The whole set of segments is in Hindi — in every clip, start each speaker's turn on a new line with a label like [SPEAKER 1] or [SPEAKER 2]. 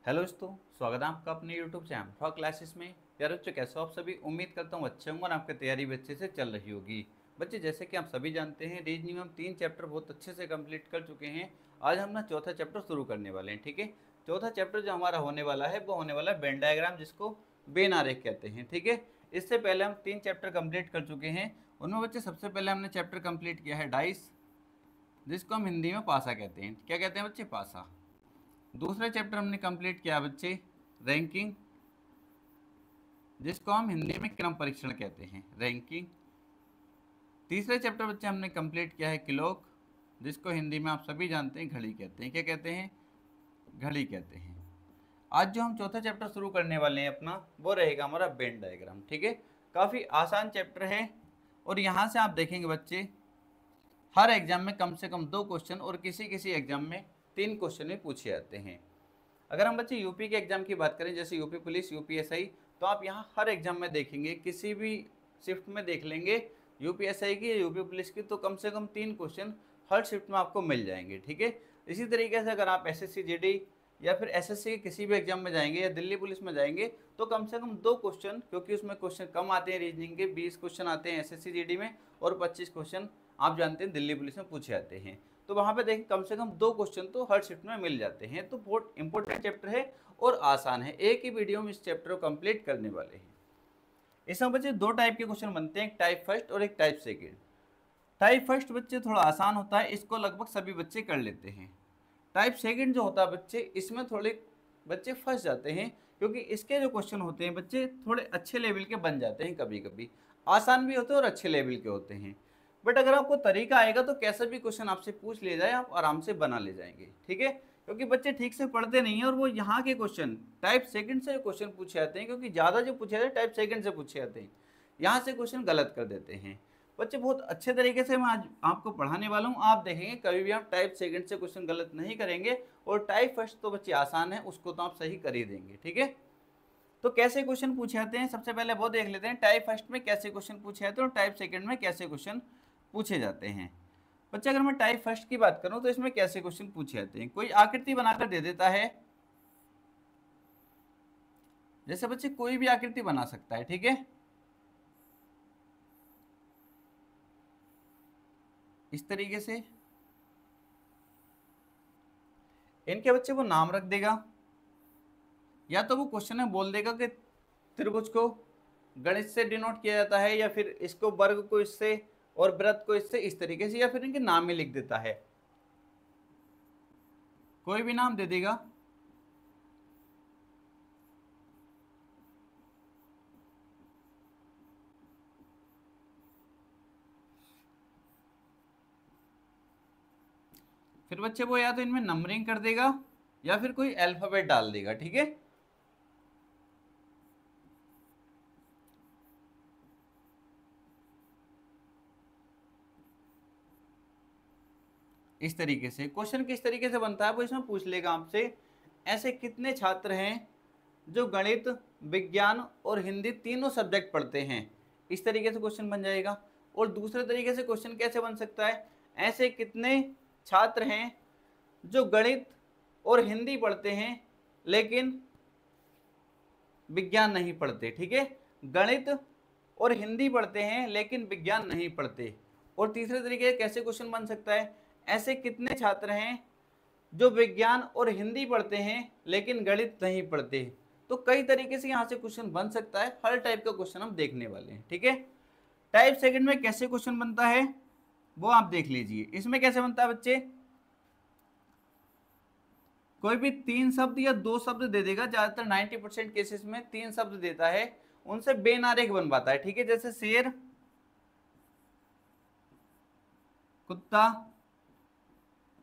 [SPEAKER 1] हेलो दोस्तों, स्वागत है आपका अपने यूट्यूब चैनल फॉर क्लासेस में। यार बच्चों, कैसे हो आप सभी? उम्मीद करता हूँ अच्छे होंगे और आपकी तैयारी भी अच्छे से चल रही होगी। बच्चे, जैसे कि आप सभी जानते हैं, रीजनिंग में हम 3 चैप्टर बहुत अच्छे से कंप्लीट कर चुके हैं। आज हम ना चौथा चैप्टर शुरू करने वाले हैं। ठीक है, चौथा चैप्टर जो हमारा होने वाला है वो होने वाला है वेन डायग्राम, जिसको बेन आरेख कहते हैं। ठीक है, इससे पहले हम 3 चैप्टर कंप्लीट कर चुके हैं। उनमें बच्चे सबसे पहले हमने चैप्टर कंप्लीट किया है डाइस, जिसको हम हिंदी में पासा कहते हैं। क्या कहते हैं बच्चे? पासा। दूसरा चैप्टर हमने कंप्लीट किया बच्चे रैंकिंग, जिसको हम हिंदी में क्रम परीक्षण कहते हैं, रैंकिंग। तीसरा चैप्टर बच्चे हमने कंप्लीट किया है क्लॉक, जिसको हिंदी में आप सभी जानते हैं घड़ी कहते हैं। क्या कहते हैं? घड़ी कहते हैं। आज जो हम चौथा चैप्टर शुरू करने वाले हैं अपना, वो रहेगा हमारा वेन डायग्राम। ठीक है, काफ़ी आसान चैप्टर है और यहाँ से आप देखेंगे बच्चे, हर एग्जाम में कम से कम 2 क्वेश्चन और किसी किसी एग्जाम में 3 क्वेश्चन भी पूछे जाते हैं। अगर हम बच्चे यूपी के एग्जाम की बात करें, जैसे यूपी पुलिस, यूपीएसआई, तो आप यहाँ हर एग्जाम में देखेंगे, किसी भी शिफ्ट में देख लेंगे यूपीएसआई की या यूपी पुलिस की, तो कम से कम 3 क्वेश्चन हर शिफ्ट में आपको मिल जाएंगे। ठीक है, इसी तरीके से अगर आप एसएससी जीडी या फिर एसएससी के किसी भी एग्जाम में जाएंगे या दिल्ली पुलिस में जाएंगे, तो कम से कम 2 क्वेश्चन, क्योंकि उसमें क्वेश्चन कम आते हैं रीजनिंग के, 20 क्वेश्चन आते हैं एसएससी जीडी में और 25 क्वेश्चन आप जानते हैं दिल्ली पुलिस में पूछे जाते हैं। तो वहाँ पे देखिए कम से कम 2 क्वेश्चन तो हर शिफ्ट में मिल जाते हैं। तो बहुत इंपॉर्टेंट चैप्टर है और आसान है। एक ही वीडियो में इस चैप्टर को कंप्लीट करने वाले हैं। इसमें बच्चे 2 टाइप के क्वेश्चन बनते हैं, एक टाइप फर्स्ट और एक टाइप सेकेंड। टाइप फर्स्ट बच्चे थोड़ा आसान होता है, इसको लगभग सभी बच्चे कर लेते हैं। टाइप सेकेंड जो होता है बच्चे, इसमें थोड़े बच्चे फंस जाते हैं, क्योंकि इसके जो क्वेश्चन होते हैं बच्चे थोड़े अच्छे लेवल के बन जाते हैं, कभी कभी आसान भी होते हैं और अच्छे लेवल के होते हैं। बट अगर आपको तरीका आएगा तो कैसा भी क्वेश्चन आपसे पूछ लिया जाए आप आराम से बना ले जाएंगे। ठीक है, क्योंकि बच्चे ठीक से पढ़ते नहीं है और वो यहाँ के क्वेश्चन टाइप सेकंड से क्वेश्चन पूछे जाते हैं, क्योंकि ज़्यादा जो पूछे जाते हैं टाइप सेकंड से पूछे जाते हैं, यहाँ से क्वेश्चन गलत कर देते हैं। बच्चे, बहुत अच्छे तरीके से मैं आज आपको पढ़ाने वाला हूँ, आप देखेंगे कभी भी आप टाइप सेकंड से क्वेश्चन गलत नहीं करेंगे। और टाइप फर्स्ट तो बच्चे आसान है, उसको तो आप सही कर ही देंगे। ठीक है, तो कैसे क्वेश्चन पूछे जाते हैं सबसे पहले वो देख लेते हैं। टाइप फर्स्ट में कैसे क्वेश्चन पूछे जाते हैं और टाइप सेकंड में कैसे क्वेश्चन पूछे जाते हैं। बच्चे, अगर मैं टाइप फर्स्ट की बात करूं तो इसमें कैसे क्वेश्चन पूछे जाते हैं, कोई आकृति बनाकर दे देता है। जैसे बच्चे कोई भी आकृति बना सकता है। ठीक है, इस तरीके से इनके बच्चे वो नाम रख देगा, या तो वो क्वेश्चन में बोल देगा कि त्रिभुज को गणित से डिनोट किया जाता है, या फिर इसको वर्ग को इससे और वृत्त को इससे, इस तरीके से, या फिर इनके नाम में लिख देता है, कोई भी नाम दे देगा। फिर बच्चे वो या तो इनमें नंबरिंग कर देगा या फिर कोई अल्फाबेट डाल देगा। ठीक है, इस तरीके से क्वेश्चन किस तरीके से बनता है वो इसमें पूछ लेगा आपसे। ऐसे कितने छात्र हैं जो गणित, विज्ञान और हिंदी तीनों सब्जेक्ट पढ़ते हैं, इस तरीके से क्वेश्चन बन जाएगा। और दूसरे तरीके से क्वेश्चन कैसे बन सकता है, ऐसे कितने छात्र हैं जो गणित और हिंदी पढ़ते हैं लेकिन विज्ञान नहीं पढ़ते। ठीक है, गणित और हिंदी पढ़ते हैं लेकिन विज्ञान नहीं पढ़ते। और तीसरे तरीके से कैसे क्वेश्चन बन सकता है, ऐसे कितने छात्र हैं जो विज्ञान और हिंदी पढ़ते हैं लेकिन गणित नहीं पढ़ते। तो कई तरीके से यहाँ से क्वेश्चन बन सकता है, हर टाइप का क्वेश्चन हम देखने वाले हैं। ठीक है, टाइप सेकंड में कैसे क्वेश्चन बनता है वो आप देख लीजिए। इसमें कैसे बनता है बच्चे, कोई भी 3 शब्द या 2 शब्द दे देगा, ज्यादातर 90% केसेस में 3 शब्द देता है, उनसे बेनारेख बनवाता है। ठीक है, जैसे शेर, कुत्ता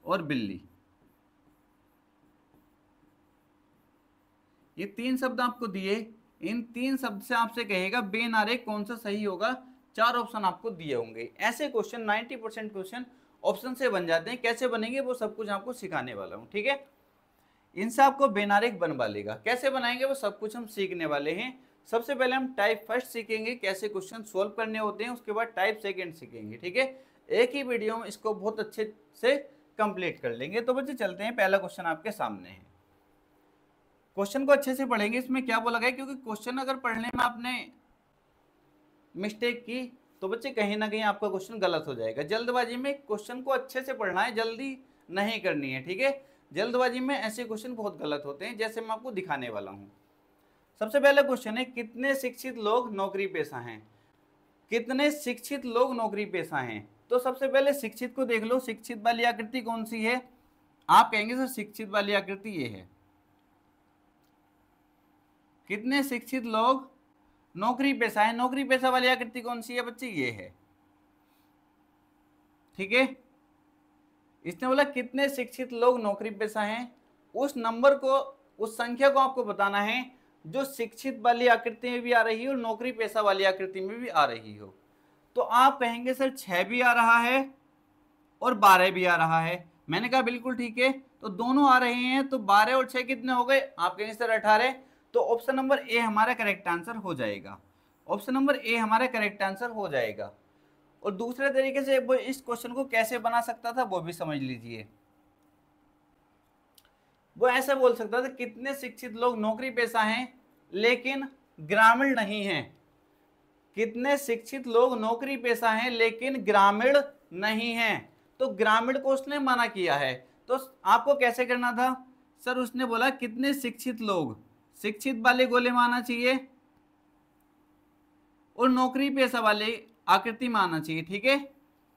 [SPEAKER 1] और बिल्ली, ये 3 शब्द आपको दिए। इन 3 शब्द से आपसे कहेगा बेनारेख कौन सा सही होगा, 4 ऑप्शन आपको दिए होंगे। ऐसे क्वेश्चन 90% क्वेश्चन ऑप्शन से बन जाते हैं। कैसे बनेंगे वो सब कुछ आपको सिखाने वाला हूँ। ठीक है, इनसे आपको बेनारेख बनवा लेगा, कैसे बनाएंगे वो सब कुछ हम सीखने वाले हैं। सबसे पहले हम टाइप फर्स्ट सीखेंगे, कैसे क्वेश्चन सोल्व करने होते हैं, उसके बाद टाइप सेकंड सीखेंगे। ठीक है, एक ही वीडियो में इसको बहुत अच्छे से कंप्लीट कर लेंगे। तो बच्चे चलते हैं, पहला क्वेश्चन आपके सामने है। क्वेश्चन को अच्छे से पढ़ेंगे। इसमें क्या बोला गया, क्योंकि क्वेश्चन अगर पढ़ने में आपने मिस्टेक की तो बच्चे कहीं ना कहीं आपका क्वेश्चन गलत हो जाएगा। जल्दबाजी में क्वेश्चन को अच्छे से पढ़ना है, जल्दी नहीं करनी है, ठीक है। जल्दबाजी में ऐसे क्वेश्चन बहुत गलत होते हैं, जैसे मैं आपको दिखाने वाला हूं। सबसे पहला क्वेश्चन है, कितने शिक्षित लोग नौकरी पेशा हैं? कितने शिक्षित लोग नौकरी पेशा हैं? तो सबसे पहले शिक्षित को देख लो, शिक्षित वाली आकृति कौन सी है? आप कहेंगे सर शिक्षित वाली आकृति ये है। कितने शिक्षित लोग नौकरी पेशा है, नौकरी पेशा वाली आकृति कौन सी है बच्चे? ये है, ठीक है। इसने बोला कितने शिक्षित लोग नौकरी पेशा हैं, उस नंबर को, उस संख्या को आपको बताना है जो शिक्षित वाली आकृति में भी आ रही हो और नौकरी पेशा वाली आकृति में भी आ रही हो। तो आप कहेंगे सर 6 भी आ रहा है और 12 भी आ रहा है। मैंने कहा बिल्कुल ठीक है, तो दोनों आ रहे हैं, तो 12 और 6 कितने हो गए? आप कहेंगे सर 18। तो ऑप्शन नंबर ए हमारा करेक्ट आंसर हो जाएगा। ऑप्शन नंबर ए हमारा करेक्ट आंसर हो जाएगा। और दूसरे तरीके से वो इस क्वेश्चन को कैसे बना सकता था वो भी समझ लीजिए। वो ऐसे बोल सकता था, कितने शिक्षित लोग नौकरी पेशा हैं लेकिन ग्रामीण नहीं हैं। कितने शिक्षित लोग नौकरी पेशा हैं लेकिन ग्रामीण नहीं हैं। तो ग्रामीण को उसने मना किया है, तो आपको कैसे करना था? सर उसने बोला कितने शिक्षित लोग, शिक्षित वाले गोले में आना चाहिए और नौकरी पेशा वाले आकृति में आना चाहिए, ठीक है।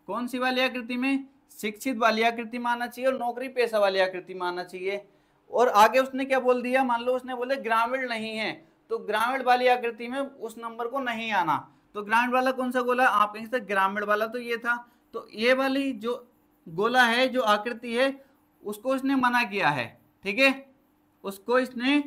[SPEAKER 1] कौन सी वाली आकृति में? शिक्षित वाली आकृति में आना चाहिए और नौकरी पेशा वाली आकृति में आना चाहिए। और आगे उसने क्या बोल दिया? मान लो उसने बोले ग्रामीण नहीं है, तो ग्रामीण वाली आकृति में उस नंबर को नहीं आना। तो ग्रामीण वाला कौन सा गोला? आप कहेंगे ग्रामीण वाला तो ये था, तो ये वाली जो गोला है, जो आकृति है, उसको इसने मना किया है, ठीक है, उसको इसने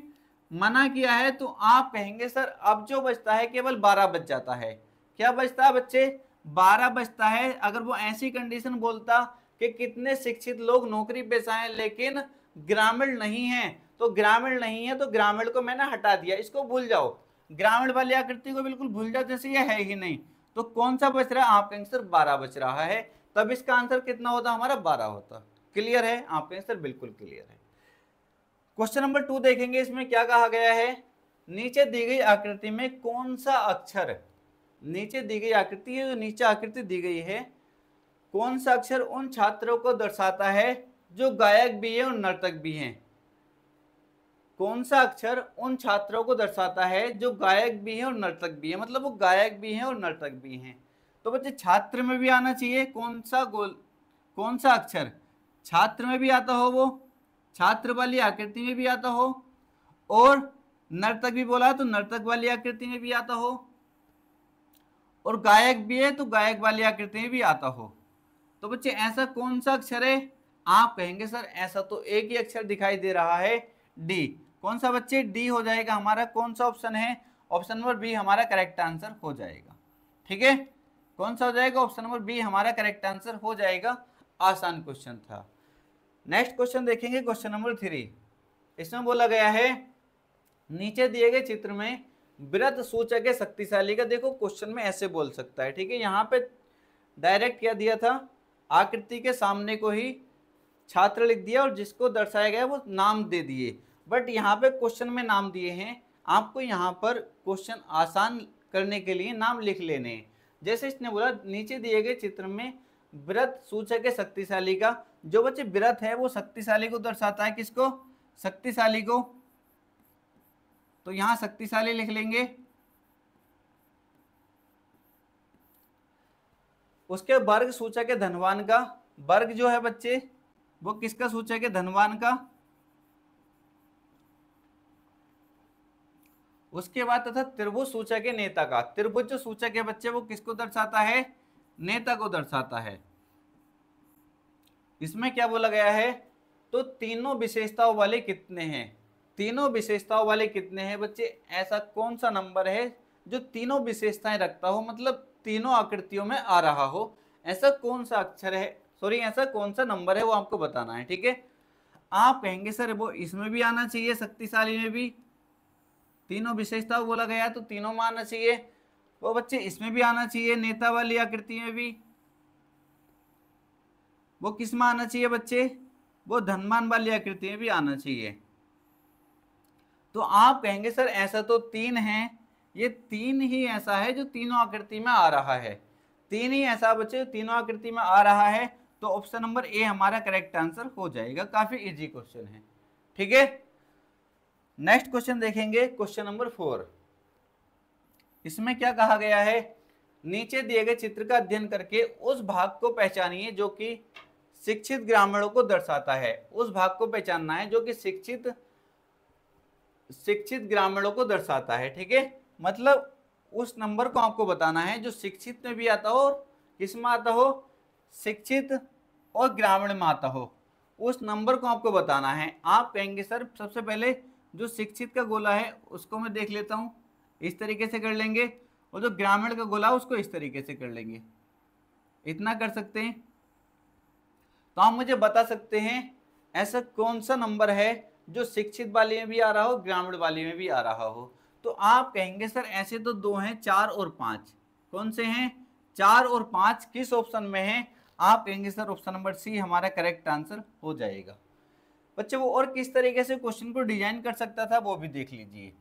[SPEAKER 1] मना किया है। तो आप कहेंगे सर अब जो बचता है केवल 12 बच जाता है। क्या बचता है बच्चे? 12 बचता है। अगर वो ऐसी कंडीशन बोलता कि कितने शिक्षित लोग नौकरी पेशा हैं लेकिन ग्रामीण नहीं है, तो ग्रामीण नहीं है तो ग्रामीण को मैंने हटा दिया, इसको भूल जाओ, ग्रामीण वाली आकृति को बिल्कुल भूल जाओ, जैसे ये है ही नहीं। तो कौन सा बच रहा है? आप कहेंगे सर 12 बच रहा है, तब इसका आंसर कितना होता? हमारा 12 होता। क्लियर है? आप कहेंगे सर बिल्कुल क्लियर है। क्वेश्चन नंबर 2 देखेंगे, इसमें क्या कहा गया है? नीचे दी गई आकृति में कौन सा अक्षर, नीचे दी गई आकृति है, जो नीचे आकृति दी गई है, कौन सा अक्षर उन छात्रों को दर्शाता है जो गायक भी है और नर्तक भी हैं? कौन सा अक्षर उन छात्रों को दर्शाता है जो गायक भी है और नर्तक भी है, मतलब वो गायक भी हैं और नर्तक भी हैं। तो बच्चे छात्र में भी आना चाहिए, कौन सा कौन सा अक्षर छात्र में भी आता हो, वो छात्र वाली आकृति में भी आता हो, और नर्तक भी बोला तो नर्तक वाली आकृति में भी आता हो, और गायक भी है तो गायक वाली आकृति में भी आता हो। तो बच्चे ऐसा कौन सा अक्षर है? आप कहेंगे सर ऐसा तो एक ही अक्षर दिखाई दे रहा है, डी। कौन सा बच्चे? डी हो जाएगा हमारा। कौन सा ऑप्शन है? ऑप्शन नंबर बी हमारा करेक्ट आंसर हो जाएगा, ठीक है। कौन सा हो जाएगा? ऑप्शन नंबर बी हमारा करेक्ट आंसर हो जाएगा। आसान क्वेश्चन था। नेक्स्ट क्वेश्चन देखेंगे, क्वेश्चन नंबर 3। इसमें बोला गया है नीचे दिए गए चित्र में वृत्त सूचक है शक्तिशाली का। देखो क्वेश्चन में ऐसे बोल सकता है, ठीक है। यहाँ पे डायरेक्ट क्या दिया था? आकृति के सामने को ही छात्र लिख दिया और जिसको दर्शाया गया वो नाम दे दिए। बट यहाँ पे क्वेश्चन में नाम दिए हैं, आपको यहाँ पर क्वेश्चन आसान करने के लिए नाम लिख लेने हैं। जैसे इसने बोला नीचे दिए गए चित्र में वृत्त सूचक है शक्तिशाली का। जो बच्चे वृत्त है वो शक्तिशाली को दर्शाता है, किसको? शक्तिशाली को। तो यहां शक्तिशाली लिख लेंगे। उसके वर्ग सूचक है धनवान का। वर्ग जो है बच्चे वो किसका सूचक है? धनवान का। उसके बाद तथा त्रिभुज सूचक है नेता का। त्रिभुज जो सूचक है बच्चे वो किसको दर्शाता है? नेता को दर्शाता है। इसमें क्या बोला गया है? तो तीनों विशेषताओं वाले कितने हैं? तीनों विशेषताओं वाले कितने हैं बच्चे? ऐसा कौन सा नंबर है जो तीनों विशेषताएं रखता हो, मतलब तीनों आकृतियों में आ रहा हो? ऐसा कौन सा अक्षर है, सॉरी ऐसा कौन सा नंबर है, वो आपको बताना है, ठीक है। आप कहेंगे सर वो इसमें भी आना चाहिए, शक्तिशाली में भी तीनों विशेषताओं बोला गया तो तीनों में आना चाहिए। वो बच्चे इसमें भी आना चाहिए, नेता वाली आकृति में भी। वो किस में आना चाहिए बच्चे? वो धनवान वाली आकृति में भी आना चाहिए। तो आप कहेंगे सर ऐसा तो 3 है, ये 3 ही ऐसा है जो तीनों आकृति में आ रहा है, 3 ही ऐसा बच्चे तीनों आकृति में आ रहा है, तो ऑप्शन नंबर ए हमारा करेक्ट आंसर हो जाएगा। काफी इजी क्वेश्चन है, ठीक है। नेक्स्ट क्वेश्चन देखेंगे, क्वेश्चन नंबर 4। इसमें क्या कहा गया है, नीचे दिए गए चित्र का अध्ययन करके उस भाग को पहचानिए जो कि शिक्षित ग्रामीणों को दर्शाता है। उस भाग को पहचानना है जो कि शिक्षित ग्रामीणों को दर्शाता है, ठीक है। मतलब उस नंबर को आपको बताना है जो शिक्षित में भी आता हो और किस में आता हो, शिक्षित और ग्रामीण में आता हो, उस नंबर को आपको बताना है। आप कहेंगे सर सबसे पहले जो शिक्षित का गोला है उसको मैं देख लेता हूं, इस तरीके से कर लेंगे, और जो ग्रामीण का गोला है उसको इस तरीके से कर लेंगे, इतना कर सकते हैं। तो आप मुझे बता सकते हैं ऐसा कौन सा नंबर है जो शिक्षित वाले में भी आ रहा हो, ग्रामीण वाले में भी आ रहा हो। तो आप कहेंगे सर ऐसे तो 2 हैं, 4 और 5। कौन से हैं, 4 और 5 किस ऑप्शन में है, आप कहेंगे सर ऑप्शन नंबर सी हमारा करेक्ट आंसर हो जाएगा। बच्चे वो और किस तरीके से क्वेश्चन को डिजाइन कर सकता था वो भी देख लीजिए।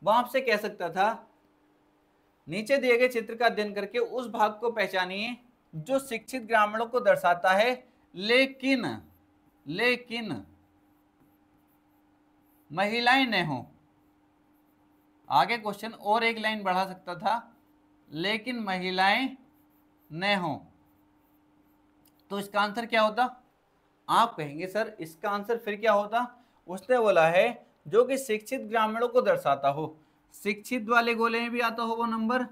[SPEAKER 1] वो आपसे कह सकता था नीचे दिए गए चित्र का अध्ययन करके उस भाग को पहचानिए जो शिक्षित ग्रामीणों को दर्शाता है, लेकिन महिलाएं न हो। आगे क्वेश्चन और एक लाइन बढ़ा सकता था, लेकिन महिलाएं न हो। तो इसका आंसर क्या होता, आप कहेंगे सर इसका आंसर फिर क्या होता, उसने बोला है जो कि शिक्षित ग्रामीणों को दर्शाता हो, शिक्षित वाले गोले में भी आता हो वो नंबर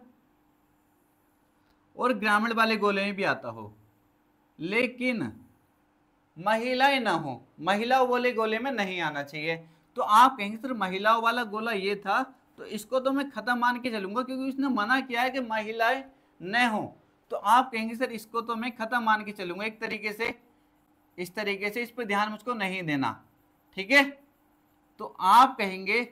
[SPEAKER 1] और ग्रामीण वाले गोले में भी आता हो, लेकिन महिलाएं ना हो, महिलाओं वाले गोले में नहीं आना चाहिए। तो आप कहेंगे सर महिलाओं वाला गोला ये था, तो इसको तो मैं खत्म मान के चलूंगा क्योंकि उसने मना किया है कि महिलाएं न हो। तो आप कहेंगे सर इसको तो मैं खत्म मान के चलूंगा एक तरीके से, इस तरीके से, इस पर ध्यान मुझको नहीं देना, ठीक है। तो आप कहेंगे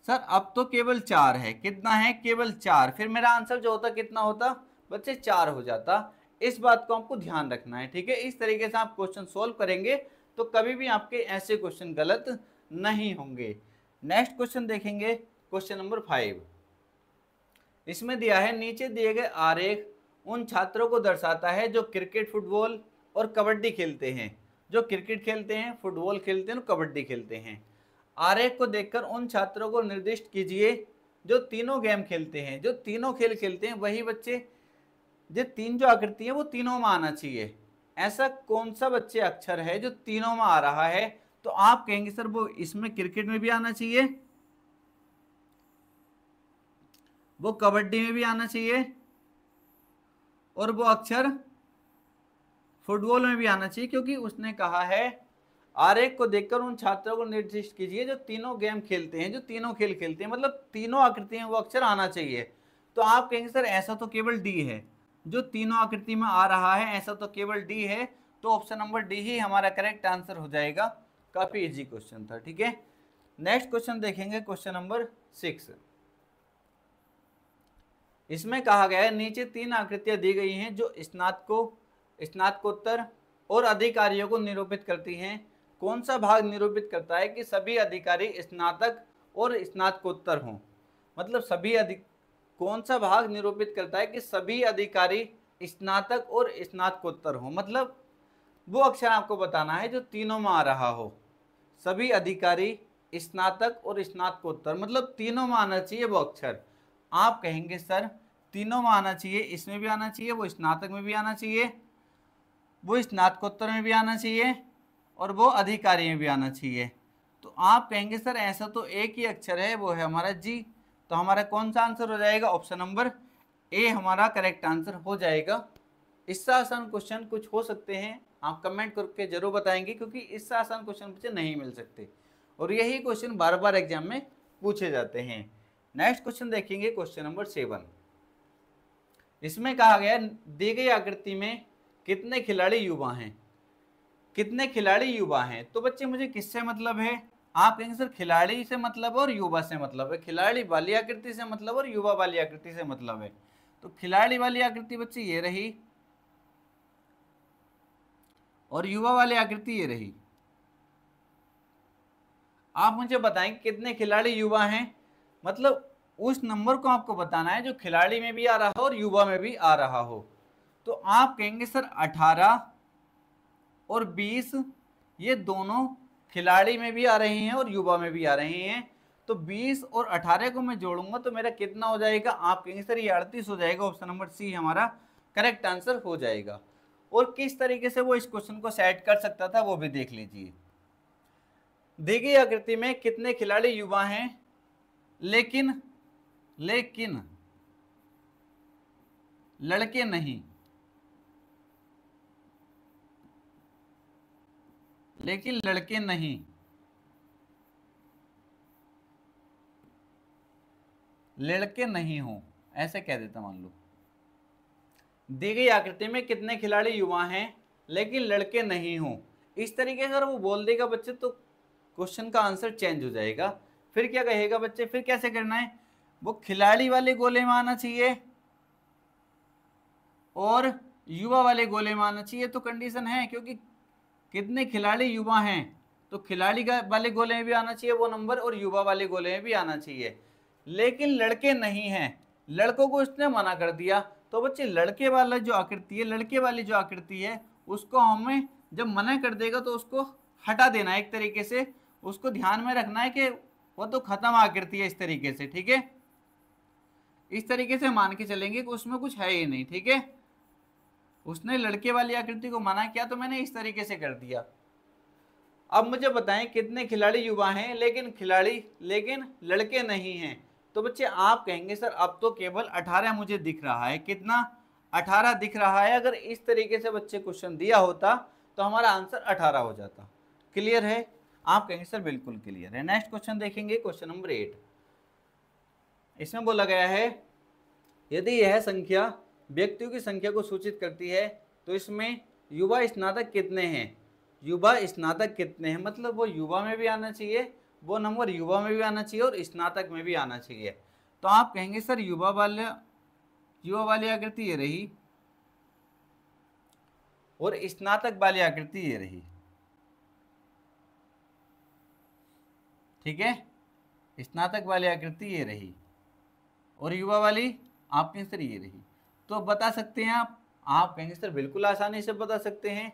[SPEAKER 1] सर अब तो केवल 4 है, कितना है, केवल 4। फिर मेरा आंसर जो होता कितना होता बच्चे, 4 हो जाता। इस बात को आपको ध्यान रखना है, ठीक है। इस तरीके से आप क्वेश्चन सोल्व करेंगे तो कभी भी आपके ऐसे क्वेश्चन गलत नहीं होंगे। नेक्स्ट क्वेश्चन देखेंगे, क्वेश्चन नंबर 5। इसमें दिया है नीचे दिए गए आरेख उन छात्रों को दर्शाता है जो क्रिकेट, फुटबॉल और कबड्डी खेलते हैं, जो क्रिकेट खेलते हैं, फुटबॉल खेलते हैं और कबड्डी खेलते हैं। आरेख को देखकर उन छात्रों को निर्दिष्ट कीजिए जो तीनों गेम खेलते हैं, जो तीनों खेल खेलते हैं। वही बच्चे जो तीन जो आकृति है वो तीनों में आना चाहिए। ऐसा कौन सा बच्चे अक्षर है जो तीनों में आ रहा है, तो आप कहेंगे सर वो इसमें क्रिकेट में भी आना चाहिए, वो कबड्डी में भी आना चाहिए, और वो अक्षर फुटबॉल में भी आना चाहिए, क्योंकि उसने कहा है आरेख को देखकर उन छात्रों को निर्दिष्ट कीजिए जो तीनों गेम खेलते हैं, जो तीनों खेल खेलते हैं, मतलब तीनों आकृति में वो अक्षर आना चाहिए। तो आप कहेंगे सर ऐसा तो केवल डी है, जो तीनों आकृति में आ रहा है ऐसा तो केवल डी है। तो ऑप्शन नंबर डी ही हमारा करेक्ट आंसर हो जाएगा। काफी इजी क्वेश्चन था, ठीक है। नेक्स्ट क्वेश्चन देखेंगे, क्वेश्चन नंबर 6। इसमें कहा गया है नीचे 3 आकृतियां दी गई हैं जो स्नातकोत्तर और अधिकारियों को निरूपित करती हैं। कौन सा भाग निरूपित करता है कि सभी अधिकारी स्नातक और स्नातकोत्तर हों, मतलब कौन सा भाग निरूपित करता है कि सभी अधिकारी स्नातक और स्नातकोत्तर हों, मतलब वो अक्षर आपको बताना है जो तीनों में आ रहा हो। सभी अधिकारी स्नातक और स्नातकोत्तर, मतलब तीनों में आना चाहिए वो अक्षर। आप कहेंगे सर तीनों में आना चाहिए, इसमें भी आना चाहिए, वो स्नातक में भी आना चाहिए, वो स्नातकोत्तर में भी आना चाहिए, और वो अधिकारी में भी आना चाहिए। तो आप कहेंगे सर ऐसा तो एक ही अक्षर है, वो है हमारा जी। तो हमारा कौन सा आंसर हो जाएगा, ऑप्शन नंबर ए हमारा करेक्ट आंसर हो जाएगा। इससे आसान क्वेश्चन कुछ हो सकते हैं, आप कमेंट करके जरूर बताएंगे, क्योंकि इससे आसान क्वेश्चन मुझे नहीं मिल सकते और यही क्वेश्चन बार बार एग्जाम में पूछे जाते हैं। नेक्स्ट क्वेश्चन देखेंगे, क्वेश्चन नंबर 7। इसमें कहा गया दी गई आकृति में कितने खिलाड़ी युवा हैं, कितने खिलाड़ी युवा हैं। तो बच्चे मुझे किससे मतलब है, आप कहेंगे सर खिलाड़ी से मतलब और युवा से मतलब है, खिलाड़ी वाली आकृति से मतलब और युवा वाली आकृति से मतलब है। तो खिलाड़ी वाली आकृति बच्चे ये रही और युवा वाली आकृति ये रही। आप मुझे बताएं कितने खिलाड़ी युवा हैं, मतलब उस नंबर को आपको बताना है जो खिलाड़ी में भी आ रहा हो और युवा में भी आ रहा हो। तो आप कहेंगे सर 18 और 20 ये दोनों खिलाड़ी में भी आ रहे हैं और युवा में भी आ रहे हैं। तो 20 और 18 को मैं जोड़ूंगा तो मेरा कितना हो जाएगा, आप कहेंगे सर ये 38 हो जाएगा। ऑप्शन नंबर सी हमारा करेक्ट आंसर हो जाएगा। और किस तरीके से वो इस क्वेश्चन को सेट कर सकता था वो भी देख लीजिए। दी गई आकृति में कितने खिलाड़ी युवा हैं लेकिन लड़के नहीं, लेकिन लड़के नहीं, लड़के नहीं हो, ऐसे कह देता मान लो। दी गई आकृति में कितने खिलाड़ी युवा हैं लेकिन लड़के नहीं हो, इस तरीके से अगर वो बोल देगा बच्चे तो क्वेश्चन का आंसर चेंज हो जाएगा। फिर क्या कहेगा बच्चे, फिर कैसे करना है, वो खिलाड़ी वाले गोले में आना चाहिए और युवा वाले गोले में आना चाहिए। तो कंडीशन है, क्योंकि कितने खिलाड़ी युवा हैं तो खिलाड़ी वाले गोले में भी आना चाहिए वो नंबर और युवा वाले गोले में भी आना चाहिए। लेकिन लड़के नहीं हैं, लड़कों को उसने मना कर दिया। तो बच्चे लड़के वाला जो आकृति है, लड़के वाली जो आकृति है उसको हमें जब मना कर देगा तो उसको हटा देना है एक तरीके से। उसको ध्यान में रखना है कि वो तो खत्म आकृति है इस तरीके से, ठीक है। इस तरीके से मान के चलेंगे कि उसमें कुछ है ही नहीं, ठीक है। उसने लड़के वाली आकृति को मना किया तो मैंने इस तरीके से कर दिया। अब मुझे बताएं कितने खिलाड़ी युवा हैं लेकिन लड़के नहीं हैं। तो बच्चे आप कहेंगे सर अब तो केवल 18 मुझे दिख रहा है, कितना 18 दिख रहा है। अगर इस तरीके से बच्चे क्वेश्चन दिया होता तो हमारा आंसर 18 हो जाता। क्लियर है, आप कहेंगे सर बिल्कुल क्लियर है। नेक्स्ट क्वेश्चन देखेंगे, क्वेश्चन नंबर 8। इसमें बोला गया है यदि यह संख्या व्यक्तियों की संख्या को सूचित करती है तो इसमें युवा स्नातक कितने हैं। युवा स्नातक कितने हैं मतलब वो युवा में भी आना चाहिए, वो नंबर युवा में भी आना चाहिए और स्नातक में भी आना चाहिए। तो आप कहेंगे सर युवा वाली आकृति ये रही और स्नातक वाली आकृति ये रही, ठीक है। स्नातक वाली आकृति ये रही और युवा वाली आपके सर ये रही। तो बता सकते हैं आप कहेंगे सर बिल्कुल आसानी से बता सकते हैं।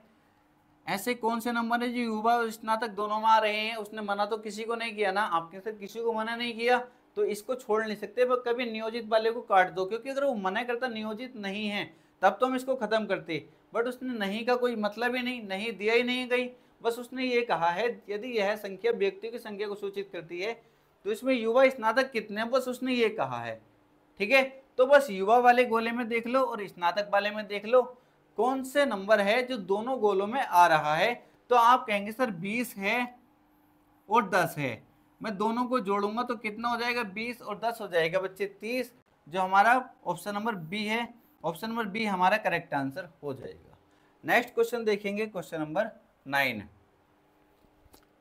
[SPEAKER 1] ऐसे कौन से नंबर है जो युवा और स्नातक दोनों में आ रहे हैं। उसने मना तो किसी को नहीं किया ना, आपके सर किसी को मना नहीं किया तो इसको छोड़ नहीं सकते। पर कभी नियोजित वाले को काट दो, क्योंकि अगर वो मना करता नियोजित नहीं है तब तो हम इसको खत्म करते। बट उसने नहीं का कोई मतलब ही नहीं दिया ही नहीं गई, बस उसने ये कहा है यदि यह संख्या व्यक्तियों की संख्या को सूचित करती है तो इसमें युवा स्नातक कितने हैं, बस उसने ये कहा है, ठीक है। तो बस युवा वाले गोले में देख लो और स्नातक वाले में देख लो कौन से नंबर है जो दोनों गोलों में आ रहा है। तो आप कहेंगे सर 20 है और 10 है, मैं दोनों को जोड़ूंगा तो कितना हो जाएगा, 20 और 10 हो जाएगा बच्चे 30, जो हमारा ऑप्शन नंबर बी है। ऑप्शन नंबर बी हमारा करेक्ट आंसर हो जाएगा। नेक्स्ट क्वेश्चन देखेंगे, क्वेश्चन नंबर 9।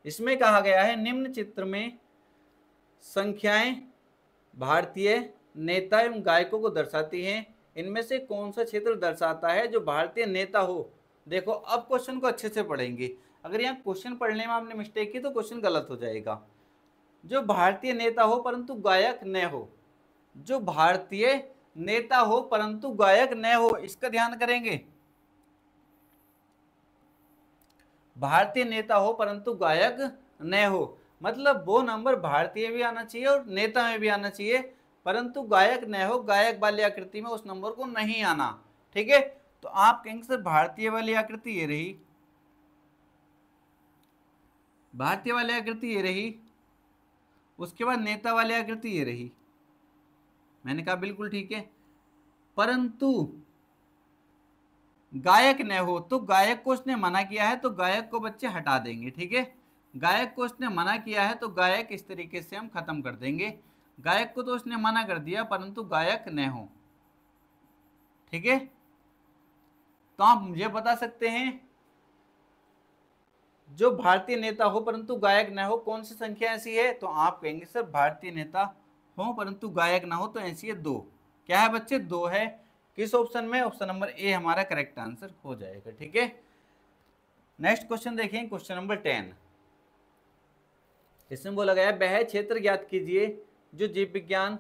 [SPEAKER 1] इसमें कहा गया है निम्न चित्र में संख्याएं भारतीय नेता एवं गायकों को दर्शाती हैं, इनमें से कौन सा क्षेत्र दर्शाता है जो भारतीय नेता हो। देखो अब क्वेश्चन को अच्छे से पढ़ेंगे, अगर यहाँ क्वेश्चन पढ़ने में आपने मिस्टेक की तो क्वेश्चन गलत हो जाएगा। जो भारतीय नेता हो परंतु गायक न हो, जो भारतीय नेता हो परंतु गायक न हो, इसका ध्यान करेंगे। भारतीय नेता हो परंतु गायक न हो मतलब वो नंबर भारतीय भी आना चाहिए और नेता में भी आना चाहिए, परंतु गायक न हो, गायक वाली आकृति में उस नंबर को नहीं आना, ठीक है। तो आप कहेंगे सर भारतीय वाली आकृति ये रही, भारतीय वाली आकृति ये रही, उसके बाद नेता वाली आकृति ये रही। मैंने कहा बिल्कुल ठीक है, परंतु गायक न हो, तो गायक को उसने मना किया है तो गायक को बच्चे हटा देंगे, ठीक है। गायक को उसने मना किया है तो गायक इस तरीके से हम खत्म कर देंगे। गायक को तो उसने मना कर दिया परंतु गायक न हो, ठीक है। तो आप मुझे बता सकते हैं जो भारतीय नेता हो परंतु गायक न हो कौन सी संख्या ऐसी है। तो आप कहेंगे सर भारतीय नेता हो परंतु गायक ना हो तो ऐसी है 2। क्या है बच्चे, 2 है। किस ऑप्शन में, ऑप्शन नंबर ए हमारा करेक्ट आंसर हो जाएगा, ठीक है। नेक्स्ट क्वेश्चन देखें, क्वेश्चन नंबर 10। इसमें बोला गया है वह क्षेत्र ज्ञात कीजिए जो जीव विज्ञान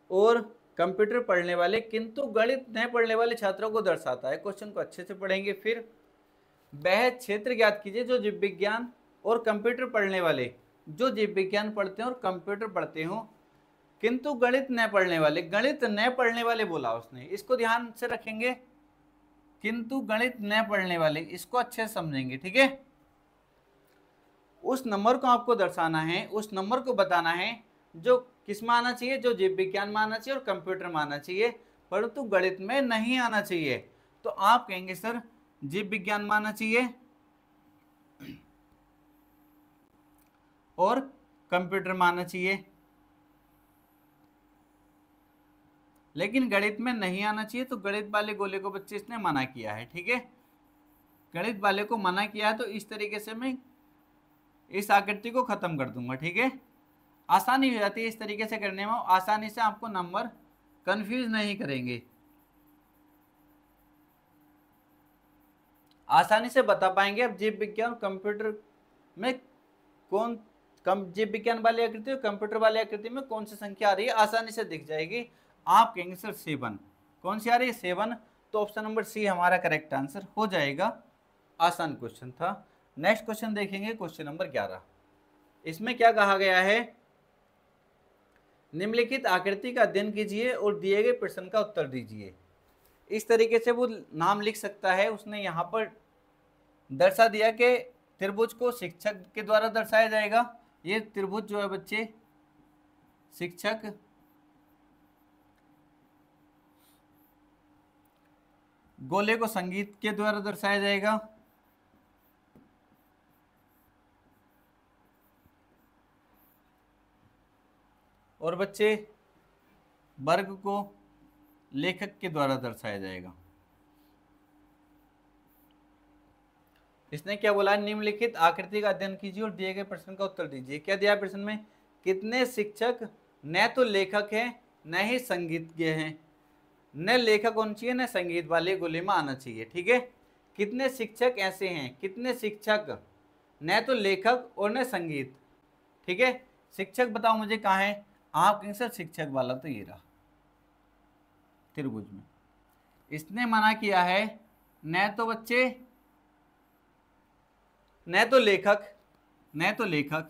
[SPEAKER 1] और कंप्यूटर पढ़ने वाले किंतु गणित नहीं पढ़ने वाले छात्रों को दर्शाता है। क्वेश्चन को अच्छे से पढ़ेंगे। फिर वह क्षेत्र ज्ञात कीजिए जो जीव विज्ञान और कंप्यूटर पढ़ने वाले, जो जीव विज्ञान पढ़ते हैं और कंप्यूटर पढ़ते हो किंतु गणित न पढ़ने वाले, गणित न पढ़ने वाले बोला उसने, इसको ध्यान से रखेंगे। किंतु गणित न पढ़ने वाले, इसको अच्छे से समझेंगे, ठीक है। उस नंबर को आपको दर्शाना है, उस नंबर को बताना है जो किस में आना चाहिए, जो जीव विज्ञान में आना चाहिए और कंप्यूटर में आना चाहिए, परंतु गणित में नहीं आना चाहिए। तो आप कहेंगे सर जीव विज्ञान में आना चाहिए और कंप्यूटर में आना चाहिए, लेकिन गणित में नहीं आना चाहिए। तो गणित वाले गोले को बच्चे इसने मना किया है, ठीक है। गणित वाले को मना किया है, तो इस तरीके से मैं इस आकृति को खत्म कर दूंगा, ठीक है। आसानी हो जाती है इस तरीके से करने में, आसानी से आपको नंबर कंफ्यूज नहीं करेंगे, आसानी से बता पाएंगे आप जीव विज्ञान कंप्यूटर में कौन जीव विज्ञान वाली आकृति और कंप्यूटर वाली आकृति में कौन सी संख्या आ रही है, आसानी से दिख जाएगी। आप कहेंगे सर 7, कौन सी आ रही है 7, तो ऑप्शन नंबर सी हमारा करेक्ट आंसर हो जाएगा। आसान क्वेश्चन था। नेक्स्ट क्वेश्चन देखेंगे, क्वेश्चन नंबर 11। इसमें क्या कहा गया है, निम्नलिखित आकृति का अध्ययन कीजिए और दिए गए प्रश्न का उत्तर दीजिए। इस तरीके से वो नाम लिख सकता है। उसने यहाँ पर दर्शा दिया कि त्रिभुज को शिक्षक के द्वारा दर्शाया जाएगा। ये त्रिभुज जो है बच्चे शिक्षक गोले को संगीत के द्वारा दर्शाया जाएगा, और बच्चे वर्ग को लेखक के द्वारा दर्शाया जाएगा। इसने क्या बोला, निम्नलिखित आकृति का अध्ययन कीजिए और दिए गए प्रश्न का उत्तर दीजिए। क्या दिया प्रश्न में, कितने शिक्षक न तो लेखक हैं न ही संगीतज्ञ हैं, न लेखक होना चाहिए न संगीत वाले गोले में आना चाहिए, ठीक है। कितने शिक्षक ऐसे हैं, कितने शिक्षक, न तो लेखक और न संगीत, ठीक है। शिक्षक बताओ मुझे कहाँ है, आप कहेंगे सर शिक्षक वाला तो ये रहा त्रिभुज में। इसने मना किया है न तो बच्चे, न तो लेखक, न तो लेखक,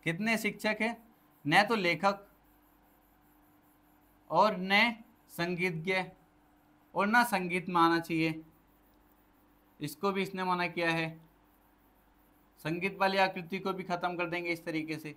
[SPEAKER 1] कितने शिक्षक है, न तो लेखक और न संगीतज्ञ और ना संगीत में आना चाहिए, इसको भी इसने मना किया है। संगीत वाली आकृति को भी खत्म कर देंगे इस तरीके से।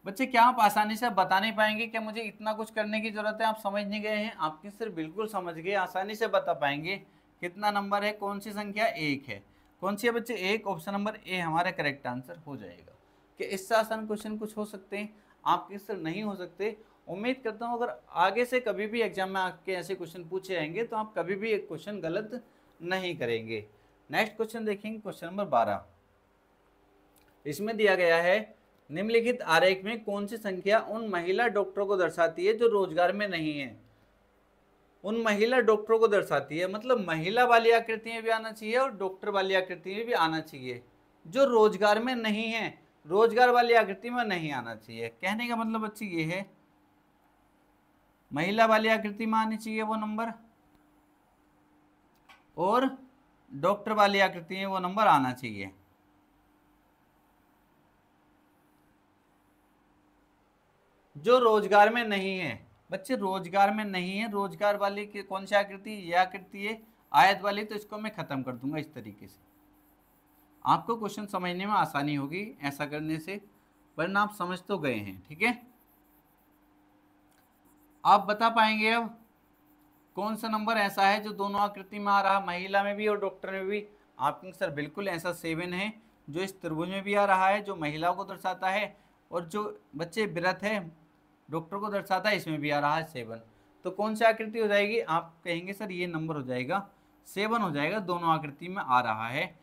[SPEAKER 1] बच्चे क्या आप आसानी से बता नहीं पाएंगे, क्या मुझे इतना कुछ करने की जरूरत है, आप समझ नहीं गए हैं, आपके सर बिल्कुल समझ गए, आसानी से बता पाएंगे। कितना नंबर है, कौन सी संख्या, 1 है, कौन सी है बच्चे 1, ऑप्शन नंबर ए हमारा करेक्ट आंसर हो जाएगा। कि इससे आसान क्वेश्चन कुछ हो सकते हैं, आपके सर नहीं हो सकते। उम्मीद करता हूँ अगर आगे से कभी भी एग्जाम में आपके ऐसे क्वेश्चन पूछे जाएंगे तो आप कभी भी एक क्वेश्चन गलत नहीं करेंगे। नेक्स्ट क्वेश्चन देखेंगे, क्वेश्चन नंबर 12। इसमें दिया गया है, निम्नलिखित आरेख में कौन सी संख्या उन महिला डॉक्टरों को दर्शाती है जो रोजगार में नहीं है। उन महिला डॉक्टरों को दर्शाती है, मतलब महिला वाली आकृति में भी आना चाहिए और डॉक्टर वाली आकृति में भी आना चाहिए, जो रोजगार में नहीं है, रोजगार वाली आकृति में नहीं आना चाहिए। कहने का मतलब बच्चे ये है, महिला वाली आकृति में आनी चाहिए वो नंबर, और डॉक्टर वाली आकृति में वो नंबर आना चाहिए। जो रोजगार में नहीं है बच्चे, रोजगार में नहीं है, रोजगार वाली की कौन सी आकृति, ये आकृति है आयत वाली, तो इसको मैं खत्म कर दूंगा इस तरीके से। आपको क्वेश्चन समझने में आसानी होगी ऐसा करने से, वरना आप समझ तो गए हैं, ठीक है। आप बता पाएंगे अब कौन सा नंबर ऐसा है जो दोनों आकृति में आ रहा, महिला में भी और डॉक्टर में भी। आपके सर बिल्कुल ऐसा 7 है जो इस त्रिभुज में भी आ रहा है, जो महिलाओं को दर्शाता है, और जो बच्चे व्रत है डॉक्टर को दर्शाता है, इसमें भी आ रहा है 7। तो कौन सी आकृति हो जाएगी, आप कहेंगे सर ये नंबर हो जाएगा 7 हो जाएगा, दोनों आकृति में आ रहा है।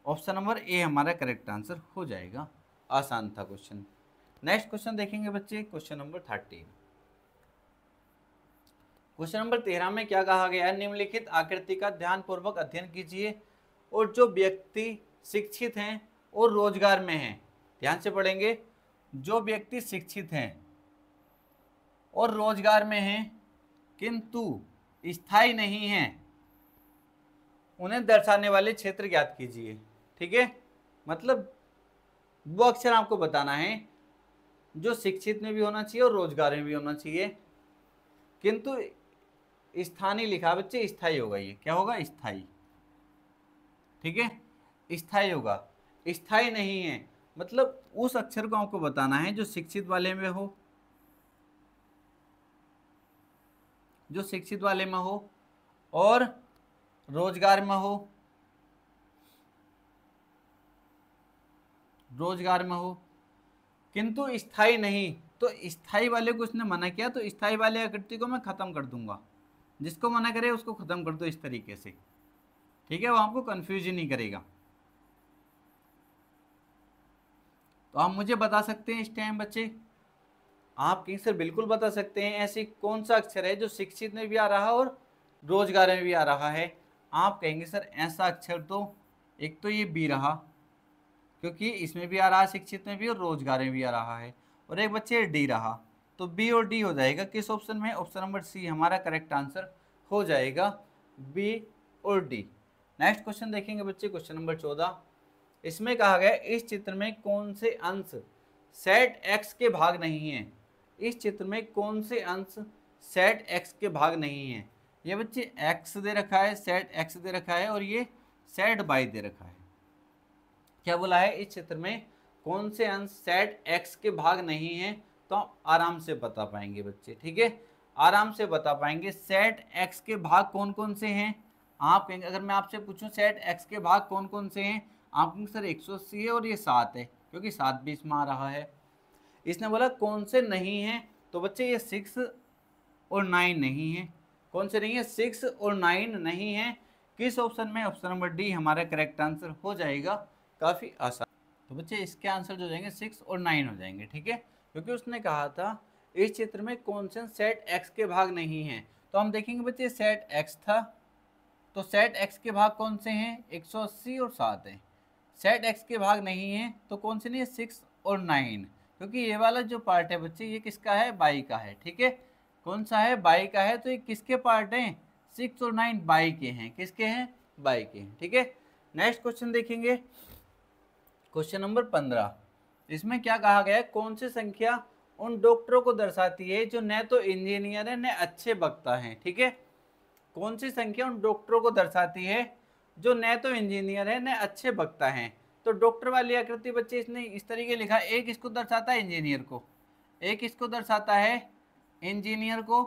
[SPEAKER 1] ऑप्शन नंबर ए हमारा करेक्ट आंसर हो जाएगा। आसान था क्वेश्चन। नेक्स्ट क्वेश्चन देखेंगे बच्चे, क्वेश्चन नंबर 13। क्वेश्चन नंबर 13 में क्या कहा गया है, निम्नलिखित आकृति का ध्यानपूर्वक अध्ययन कीजिए और जो व्यक्ति शिक्षित हैं और रोजगार में हैं। ध्यान से पढ़ेंगे, जो व्यक्ति शिक्षित हैं और रोजगार में हैं किंतु स्थायी नहीं हैं, उन्हें दर्शाने वाले क्षेत्र ज्ञात कीजिए। ठीक है, मतलब वो अक्षर आपको बताना है जो शिक्षित में भी होना चाहिए और रोजगार में भी होना चाहिए, किंतु स्थानीय लिखा बच्चे, स्थायी होगा। ये क्या होगा? स्थायी। ठीक है, स्थायी होगा। स्थायी नहीं है मतलब उस अक्षर को आपको बताना है जो शिक्षित वाले में हो, जो शिक्षित वाले में हो और रोजगार में हो, रोजगार में हो किंतु स्थायी नहीं। तो स्थायी वाले को उसने मना किया, तो स्थायी वाले आकृति को मैं खत्म कर दूंगा। जिसको मना करे उसको खत्म कर दो इस तरीके से। ठीक है, वो आपको कंफ्यूज ही नहीं करेगा। तो आप मुझे बता सकते हैं इस टाइम बच्चे, आप कहीं सर बिल्कुल बता सकते हैं ऐसी कौन सा अक्षर है जो शिक्षित में भी आ रहा है और रोजगार में भी आ रहा है। आप कहेंगे सर ऐसा अक्षर तो एक तो ये बी रहा, क्योंकि इसमें भी आ रहा है, शिक्षित में भी और रोजगार में भी आ रहा है, और एक बच्चे डी रहा। तो बी और डी हो जाएगा किस ऑप्शन में? ऑप्शन नंबर सी हमारा करेक्ट आंसर हो जाएगा, बी और डी। नेक्स्ट क्वेश्चन देखेंगे बच्चे, क्वेश्चन नंबर 14। इसमें कहा गया इस चित्र में कौन से अंश सेट एक्स के भाग नहीं है? इस चित्र में कौन से अंश सेट एक्स के भाग नहीं है? ये बच्चे एक्स दे रखा है, सेट एक्स दे रखा है, और ये सेट वाई दे रखा है। क्या बोला है? इस चित्र में कौन से अंश सेट एक्स के भाग नहीं है? तो आप आराम से बता पाएंगे बच्चे। ठीक है, आराम से बता पाएंगे। सेट एक्स के भाग कौन कौन से हैं? आप कहेंगे, अगर मैं आपसे पूछूं सेट एक्स के भाग कौन कौन से हैं, आप कहेंगे सर 180 है और ये 7 है, क्योंकि 7 भी इसमें आ रहा है। इसने बोला कौन से नहीं है, तो बच्चे ये 6 और 9 नहीं है। कौन से नहीं है? 6 और 9 नहीं है। किस ऑप्शन में? ऑप्शन नंबर डी हमारा करेक्ट आंसर हो जाएगा। काफ़ी आसान। तो बच्चे इसके आंसर जो हो जाएंगे 6 और 9 हो जाएंगे। ठीक है, क्योंकि उसने कहा था इस चित्र में कौन से सेट एक्स के भाग नहीं है। तो हम देखेंगे बच्चे सेट एक्स था, तो सेट एक्स के भाग कौन से हैं? 180 और 7 है। सेट एक्स के भाग नहीं है तो कौन से नहीं है? 6 और 9, क्योंकि ये वाला जो पार्ट है बच्चे ये किसका है? बाई का है। ठीक है, कौन सा है? बाई का है। तो ये किसके पार्ट हैं? 6 और 9 बाई के हैं। किसके हैं? बाई के हैं। ठीक है, नेक्स्ट क्वेश्चन देखेंगे, क्वेश्चन नंबर 15। इसमें क्या कहा गया है? कौन सी संख्या उन डॉक्टरों को दर्शाती है जो न तो इंजीनियर है न अच्छे वक्ता हैं? ठीक है, कौन सी संख्या उन डॉक्टरों को दर्शाती है जो न तो इंजीनियर है न अच्छे वक्ता हैं? तो डॉक्टर वाली आकृति बच्चे इसने इस तरीके लिखा, एक इसको दर्शाता है इंजीनियर को, एक इसको दर्शाता है इंजीनियर को,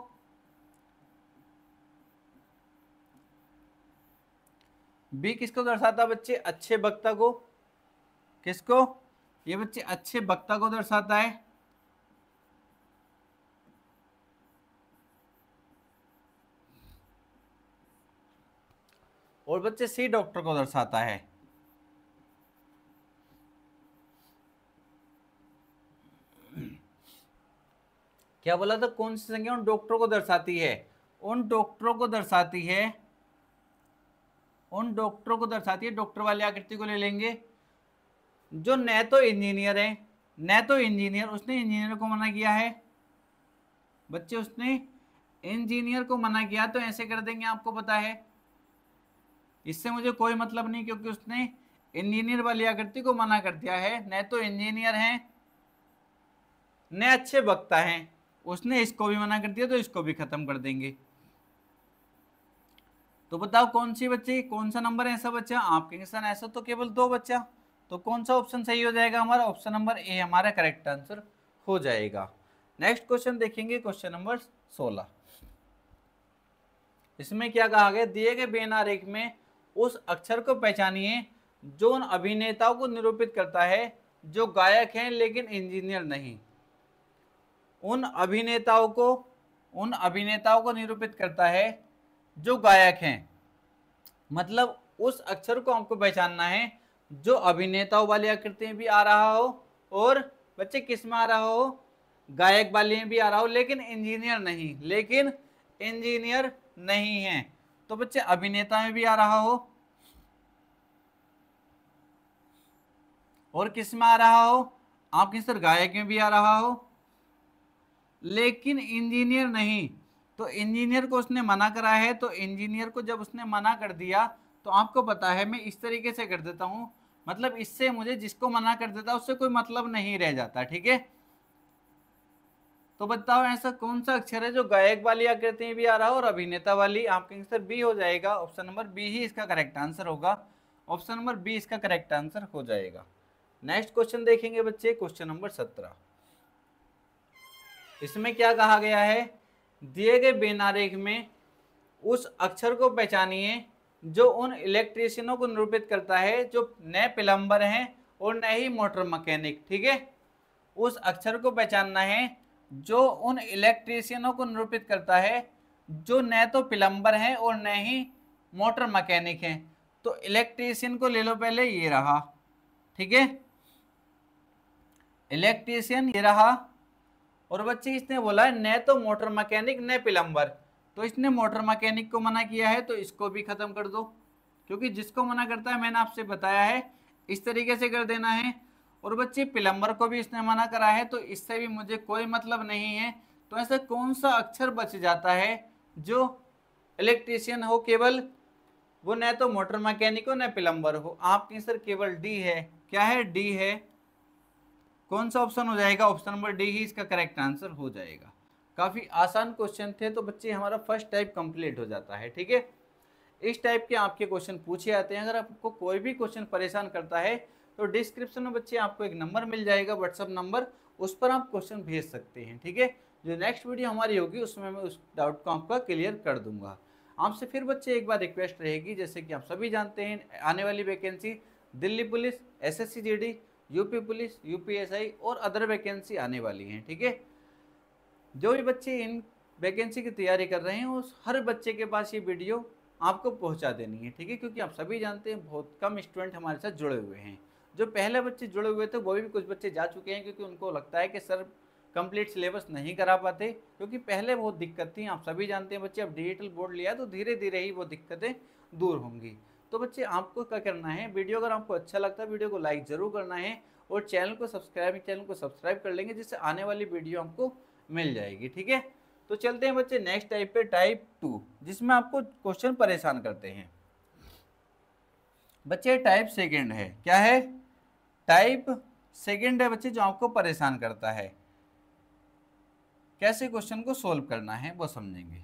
[SPEAKER 1] बी किसको दर्शाता है बच्चे? अच्छे वक्ता को। किसको? ये बच्चे अच्छे वक्ता को दर्शाता है। और बच्चे सी डॉक्टर को दर्शाता है। क्या बोला था? कौन सी संख्या उन डॉक्टरों को दर्शाती है? उन डॉक्टरों को दर्शाती है, उन डॉक्टरों को दर्शाती है, डॉक्टर वाली आकृति को ले लेंगे, जो न तो इंजीनियर है, न तो इंजीनियर, उसने इंजीनियर को मना किया है बच्चे, उसने इंजीनियर को मना किया, तो ऐसे कर देंगे, आपको पता है इससे मुझे कोई मतलब नहीं, क्योंकि उसने इंजीनियर वाली आकृति को मना कर दिया है। न तो इंजीनियर हैं न अच्छे वक्ता हैं, उसने इसको भी मना कर दिया, तो इसको भी खत्म कर देंगे। तो बताओ कौन सी बच्चे, कौन सा नंबर है ऐसा बच्चा? आप कहेंगे सर ऐसा तो केवल 2 बच्चा, तो कौन सा ऑप्शन सही हो जाएगा हमारा? ऑप्शन नंबर ए हमारा करेक्ट आंसर हो जाएगा। नेक्स्ट क्वेश्चन देखेंगे, क्वेश्चन नंबर 16। इसमें क्या कहा गया? दिए गए बेन आरेख में उस अक्षर को पहचानिए जो उन अभिनेताओं को निरूपित करता है जो गायक हैं लेकिन इंजीनियर नहीं। उन अभिनेताओं को निरूपित करता है जो गायक हैं, मतलब उस अक्षर को हमको पहचानना है जो अभिनेताओं वाली आकृति में भी आ रहा हो और बच्चे किस में आ रहा हो? गायक वाली में भी आ रहा हो, लेकिन इंजीनियर नहीं है। तो बच्चे अभिनेता में भी आ रहा हो और किस में आ रहा हो, आपके सर गायक में भी आ रहा हो, लेकिन इंजीनियर नहीं। तो इंजीनियर को उसने मना करा है, तो इंजीनियर को जब उसने मना कर दिया तो आपको पता है मैं इस तरीके से कर देता हूं, मतलब इससे मुझे जिसको मना कर देता उससे कोई मतलब नहीं रह जाता, ठीक है। तो बताओ ऐसा कौन सा अक्षर है जो गायक वाली आकृति में भी आ रहा हो और अभिनेता वाली, आपका आंसर बी हो जाएगा। ऑप्शन नंबर बी ही इसका करेक्ट आंसर होगा, ऑप्शन नंबर बी इसका करेक्ट आंसर हो जाएगा। नेक्स्ट क्वेश्चन देखेंगे बच्चे, क्वेश्चन नंबर 17। इसमें क्या कहा गया है, दिए गए बेनारेख में उस अक्षर को पहचानिए जो उन इलेक्ट्रीशियनों को निरूपित करता है जो नए प्लम्बर हैं और नए ही मोटर मैकेनिक, ठीक है। उस अक्षर को पहचानना है जो उन इलेक्ट्रीशियनों को निरूपित करता है जो न तो प्लम्बर हैं और न ही मोटर मैकेनिक हैं। तो इलेक्ट्रीशियन को ले लो पहले, ये रहा, ठीक है, इलेक्ट्रीशियन ये रहा। और बच्चे इसने बोला है न तो मोटर मैकेनिक न प्लम्बर, तो इसने मोटर मैकेनिक को मना किया है, तो इसको भी खत्म कर दो, क्योंकि जिसको मना करता है मैंने आपसे बताया है इस तरीके से कर देना है। और बच्चे प्लम्बर को भी इसने मना करा है, तो इससे भी मुझे कोई मतलब नहीं है। तो ऐसा कौन सा अक्षर बच जाता है जो इलेक्ट्रीशियन हो केवल, वो न तो मोटर मैकेनिक हो न प्लम्बर हो, आपके आंसर केवल डी है। क्या है, डी है। कौन सा ऑप्शन हो जाएगा, ऑप्शन नंबर डी ही इसका करेक्ट आंसर हो जाएगा। काफी आसान क्वेश्चन थे, तो बच्चे हमारा फर्स्ट टाइप कंप्लीट हो जाता है, ठीक है। इस टाइप के आपके क्वेश्चन पूछे जाते हैं। अगर आपको कोई भी क्वेश्चन परेशान करता है तो डिस्क्रिप्शन में बच्चे आपको एक नंबर मिल जाएगा, व्हाट्सअप नंबर, उस पर आप क्वेश्चन भेज सकते हैं, ठीक है। जो नेक्स्ट वीडियो हमारी होगी उसमें मैं उस डाउट को आपका क्लियर कर दूंगा। आपसे फिर बच्चे एक बार रिक्वेस्ट रहेगी, जैसे कि आप सभी जानते हैं आने वाली vacancy Delhi police, SSC GD, UP police, UPSI और अदर वैकेंसी आने वाली हैं, ठीक है। जो भी बच्चे इन वैकेंसी की तैयारी कर रहे हैं उस हर बच्चे के पास ये वीडियो आपको पहुंचा देनी है, ठीक है, क्योंकि आप सभी जानते हैं बहुत कम स्टूडेंट हमारे साथ जुड़े हुए हैं। जो पहले बच्चे जुड़े हुए थे वो भी कुछ बच्चे जा चुके हैं, क्योंकि उनको लगता है कि सर कंप्लीट सिलेबस नहीं करा पाते, क्योंकि पहले बहुत दिक्कत थी। आप सभी जानते हैं बच्चे, अब डिजिटल बोर्ड लिया तो धीरे धीरे ही वो दिक्कतें दूर होंगी। तो बच्चे आपको क्या करना है, वीडियो अगर आपको अच्छा लगता है वीडियो को लाइक ज़रूर करना है, और चैनल को सब्सक्राइब कर लेंगे, जिससे आने वाली वीडियो आपको मिल जाएगी, ठीक है। तो चलते हैं बच्चे नेक्स्ट टाइप पे, टाइप 2, जिसमें आपको क्वेश्चन परेशान करते हैं। बच्चे टाइप सेकंड है, क्या है, टाइप सेकंड है बच्चे, जो आपको परेशान करता है। कैसे क्वेश्चन को सोल्व करना है वो समझेंगे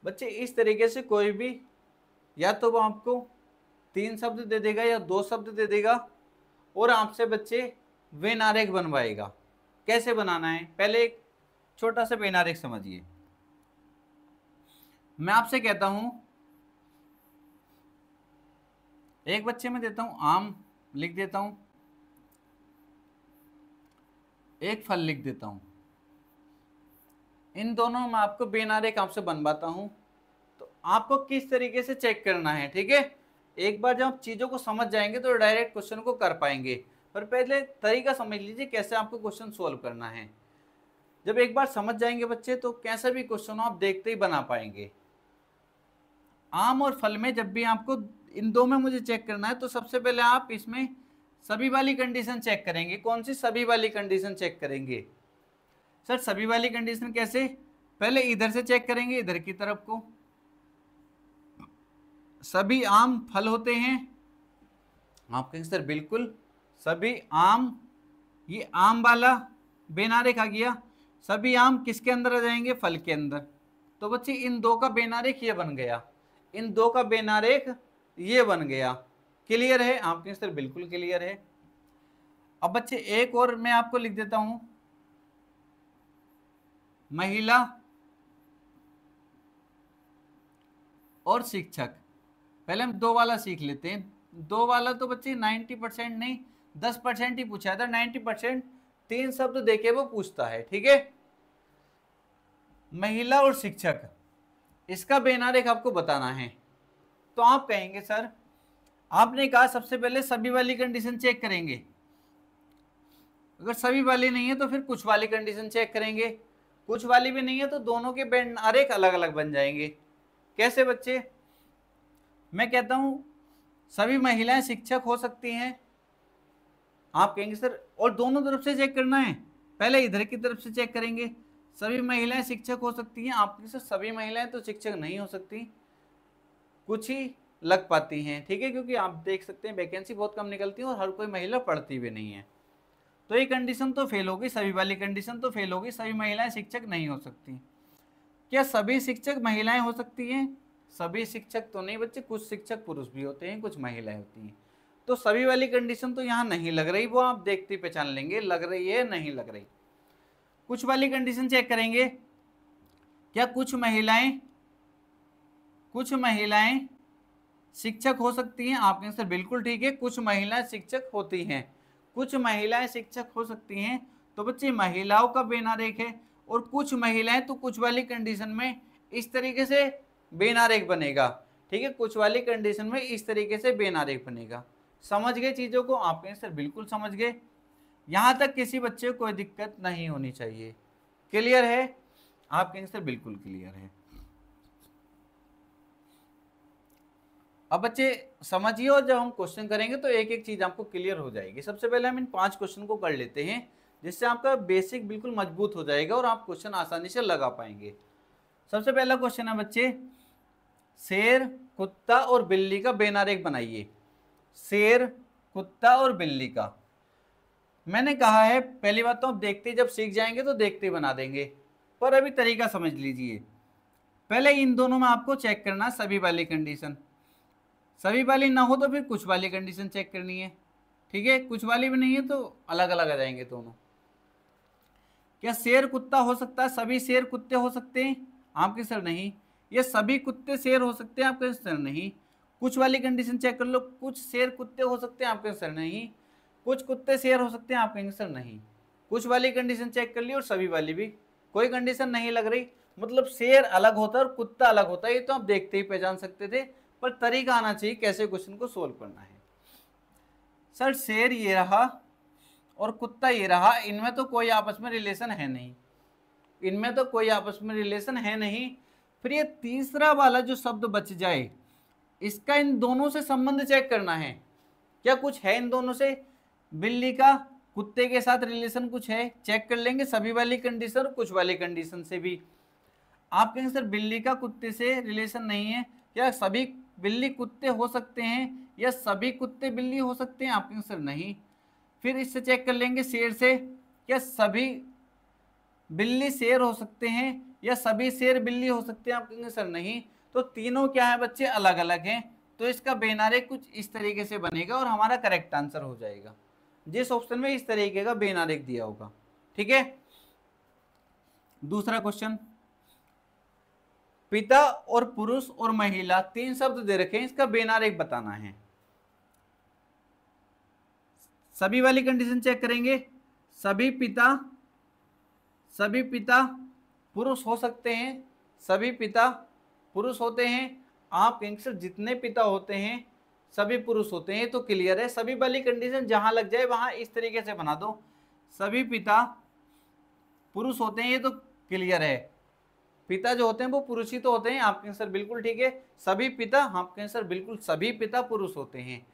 [SPEAKER 1] बच्चे। इस तरीके से कोई भी या तो वो आपको 3 शब्द दे देगा या 2 शब्द दे देगा, और आपसे बच्चे वेन आरेख बनवाएगा। कैसे बनाना है, पहले एक छोटा सा वेन आरेख समझिए। मैं आपसे कहता हूं, एक बच्चे में देता हूं आम लिख देता हूं, एक फल लिख देता हूं, इन दोनों में आपको वेन आरेख आपसे बनवाता हूं। तो आपको किस तरीके से चेक करना है, ठीक है। एक बार जब आप चीजों को समझ जाएंगे तो डायरेक्ट क्वेश्चन को कर पाएंगे, पर पहले तरीका समझ लीजिए कैसे आपको क्वेश्चन सोल्व करना है। जब एक बार समझ जाएंगे बच्चे तो कैसा भी क्वेश्चन आप देखते ही बना पाएंगे। आम और फल में जब भी आपको इन दो में मुझे चेक करना है, तो सबसे पहले आप इसमें सभी वाली कंडीशन चेक करेंगे। कौन सी सभी वाली कंडीशन चेक करेंगे, सर सभी वाली कंडीशन कैसे, पहले इधर से चेक करेंगे, इधर की तरफ को। सभी आम फल होते हैं, आप कहेंगे सर बिल्कुल सभी आम, ये आम वाला वेन आरेख आ गया। सभी आम किसके अंदर आ जाएंगे, फल के अंदर। तो बच्चे इन दो का वेन आरेख ये बन गया, इन दो का वेन आरेख ये बन गया। क्लियर है, आपके सर बिल्कुल क्लियर है। अब बच्चे एक और मैं आपको लिख देता हूं, महिला और शिक्षक। पहले हम 2 वाला सीख लेते हैं। 2 वाला तो बच्चे 90% नहीं 10% ही पूछा था, 90% 3 शब्द देके वो पूछता है, ठीक है। महिला और शिक्षक, इसका वेन आरेख आपको बताना है। तो आप कहेंगे सर आपने कहा सबसे पहले सभी वाली कंडीशन चेक करेंगे, अगर सभी वाली नहीं है तो फिर कुछ वाली कंडीशन चेक करेंगे, कुछ वाली भी नहीं है तो दोनों के वेन आरेख अलग अलग बन जाएंगे। कैसे बच्चे, मैं कहता हूं सभी महिलाएं शिक्षक हो सकती हैं, आप कहेंगे सर और दोनों तरफ से चेक करना है, पहले इधर की तरफ से चेक करेंगे, सभी महिलाएं शिक्षक हो सकती हैं। आप सर सभी महिलाएं तो शिक्षक नहीं हो सकती, कुछ ही लग पाती हैं, ठीक है, क्योंकि आप देख सकते हैं वैकेंसी बहुत कम निकलती है और हर कोई महिला पढ़ती भी नहीं है। तो ये कंडीशन तो फेल होगी, सभी वाली कंडीशन तो फेल होगी, सभी महिलाएं शिक्षक नहीं हो सकती। क्या सभी शिक्षक महिलाएं हो सकती हैं? सभी शिक्षक तो नहीं बच्चे, कुछ शिक्षक पुरुष भी होते हैं, कुछ महिलाएं होती हैं। तो सभी वाली कंडीशन तो यहाँ नहीं लग रही, वो आप देखते पहचान लेंगे लग रही है नहीं लग रही। कुछ वाली कंडीशन चेक करेंगे, क्या कुछ महिलाएं शिक्षक हो सकती हैं? आपके आंसर बिल्कुल ठीक है, कुछ महिलाएं शिक्षक होती हैं, कुछ महिलाएं शिक्षक हो सकती हैं। तो बच्चे महिलाओं का बेनारेख है, और कुछ महिलाएं तो कुछ वाली कंडीशन में इस तरीके से बेनारेख बनेगा, ठीक है, कुछ वाली कंडीशन में इस तरीके से बेनारेख बनेगा। समझ गए चीजों को? आपके आंसर बिल्कुल समझ गए, यहां तक किसी बच्चे को कोई दिक्कत नहीं होनी चाहिए। क्लियर है? आपके आंसर बिल्कुल क्लियर है। अब बच्चे समझिए, और जब हम क्वेश्चन करेंगे तो एक एक चीज आपको क्लियर हो जाएगी। सबसे पहले हम इन 5 क्वेश्चन को कर लेते हैं, जिससे आपका बेसिक बिल्कुल मजबूत हो जाएगा और आप क्वेश्चन आसानी से लगा पाएंगे। सबसे पहला क्वेश्चन है बच्चे, शेर, कुत्ता और बिल्ली का बेनारेख बनाइए। शेर, कुत्ता और बिल्ली का, मैंने कहा है पहली बात तो आप देखते जब सीख जाएंगे तो देखते बना देंगे, पर अभी तरीका समझ लीजिए। पहले इन दोनों में आपको चेक करना सभी वाली कंडीशन, सभी वाली ना हो तो फिर कुछ वाली कंडीशन चेक करनी है, ठीक है, कुछ वाली भी नहीं है तो अलग अलग आ जाएंगे दोनों। क्या शेर कुत्ता हो सकता है? सभी शेर कुत्ते हो सकते हैं? आपके सर नहीं। ये सभी कुत्ते शेर हो सकते हैं? आपके सर नहीं। कुछ वाली कंडीशन चेक कर लो, कुछ शेर कुत्ते हो सकते हैं? आपके सर नहीं। कुछ कुत्ते शेर हो सकते हैं? आप कहेंगे सर नहीं। कुछ वाली कंडीशन चेक कर ली और सभी वाली भी, कोई कंडीशन नहीं लग रही। मतलब शेर अलग होता है और कुत्ता अलग होता है, ये तो आप देखते ही पहचान सकते थे, पर तरीका आना चाहिए कैसे क्वेश्चन को सोल्व करना है। सर शेर ये रहा और कुत्ता ये रहा, इनमें तो कोई आपस में रिलेशन है नहीं, इनमें तो कोई आपस में रिलेशन है नहीं। फिर ये तीसरा वाला जो शब्द बच जाए, इसका इन दोनों से संबंध चेक करना है, क्या कुछ है इन दोनों से? बिल्ली का कुत्ते के साथ रिलेशन कुछ है? चेक कर लेंगे सभी वाली कंडीशन और कुछ वाली कंडीशन से भी। आप कहेंगे सर बिल्ली का कुत्ते से रिलेशन नहीं है, क्या सभी बिल्ली कुत्ते हो सकते हैं या सभी कुत्ते बिल्ली हो सकते हैं? आप कहेंगे सर नहीं। फिर इससे चेक कर लेंगे शेर से, क्या सभी बिल्ली शेर हो सकते हैं या सभी शेर बिल्ली हो सकते हैं? आप कहेंगे सर नहीं। तो तीनों क्या है बच्चे? अलग अलग हैं, तो इसका बेनारेख कुछ इस तरीके से बनेगा और हमारा करेक्ट आंसर हो जाएगा, जिस ऑप्शन में इस तरीके का बेनारेख दिया होगा, ठीक है। दूसरा क्वेश्चन, पिता और पुरुष और महिला 3 शब्द दे रखे हैं, इसका बेनारेख बताना है। सभी वाली कंडीशन चेक करेंगे, सभी पिता पुरुष हो सकते हैं, सभी पिता पुरुष होते हैं। आप कहेंगे सर जितने पिता होते हैं सभी पुरुष होते हैं, तो क्लियर है। सभी वाली कंडीशन जहां लग जाए वहां इस तरीके से बना दो, सभी पिता पुरुष होते हैं, ये तो क्लियर है। पिता जो होते हैं वो पुरुष ही तो होते हैं। आपके आंसर बिल्कुल ठीक है, सभी पिता, आपके आंसर बिल्कुल सभी पिता पुरुष होते हैं।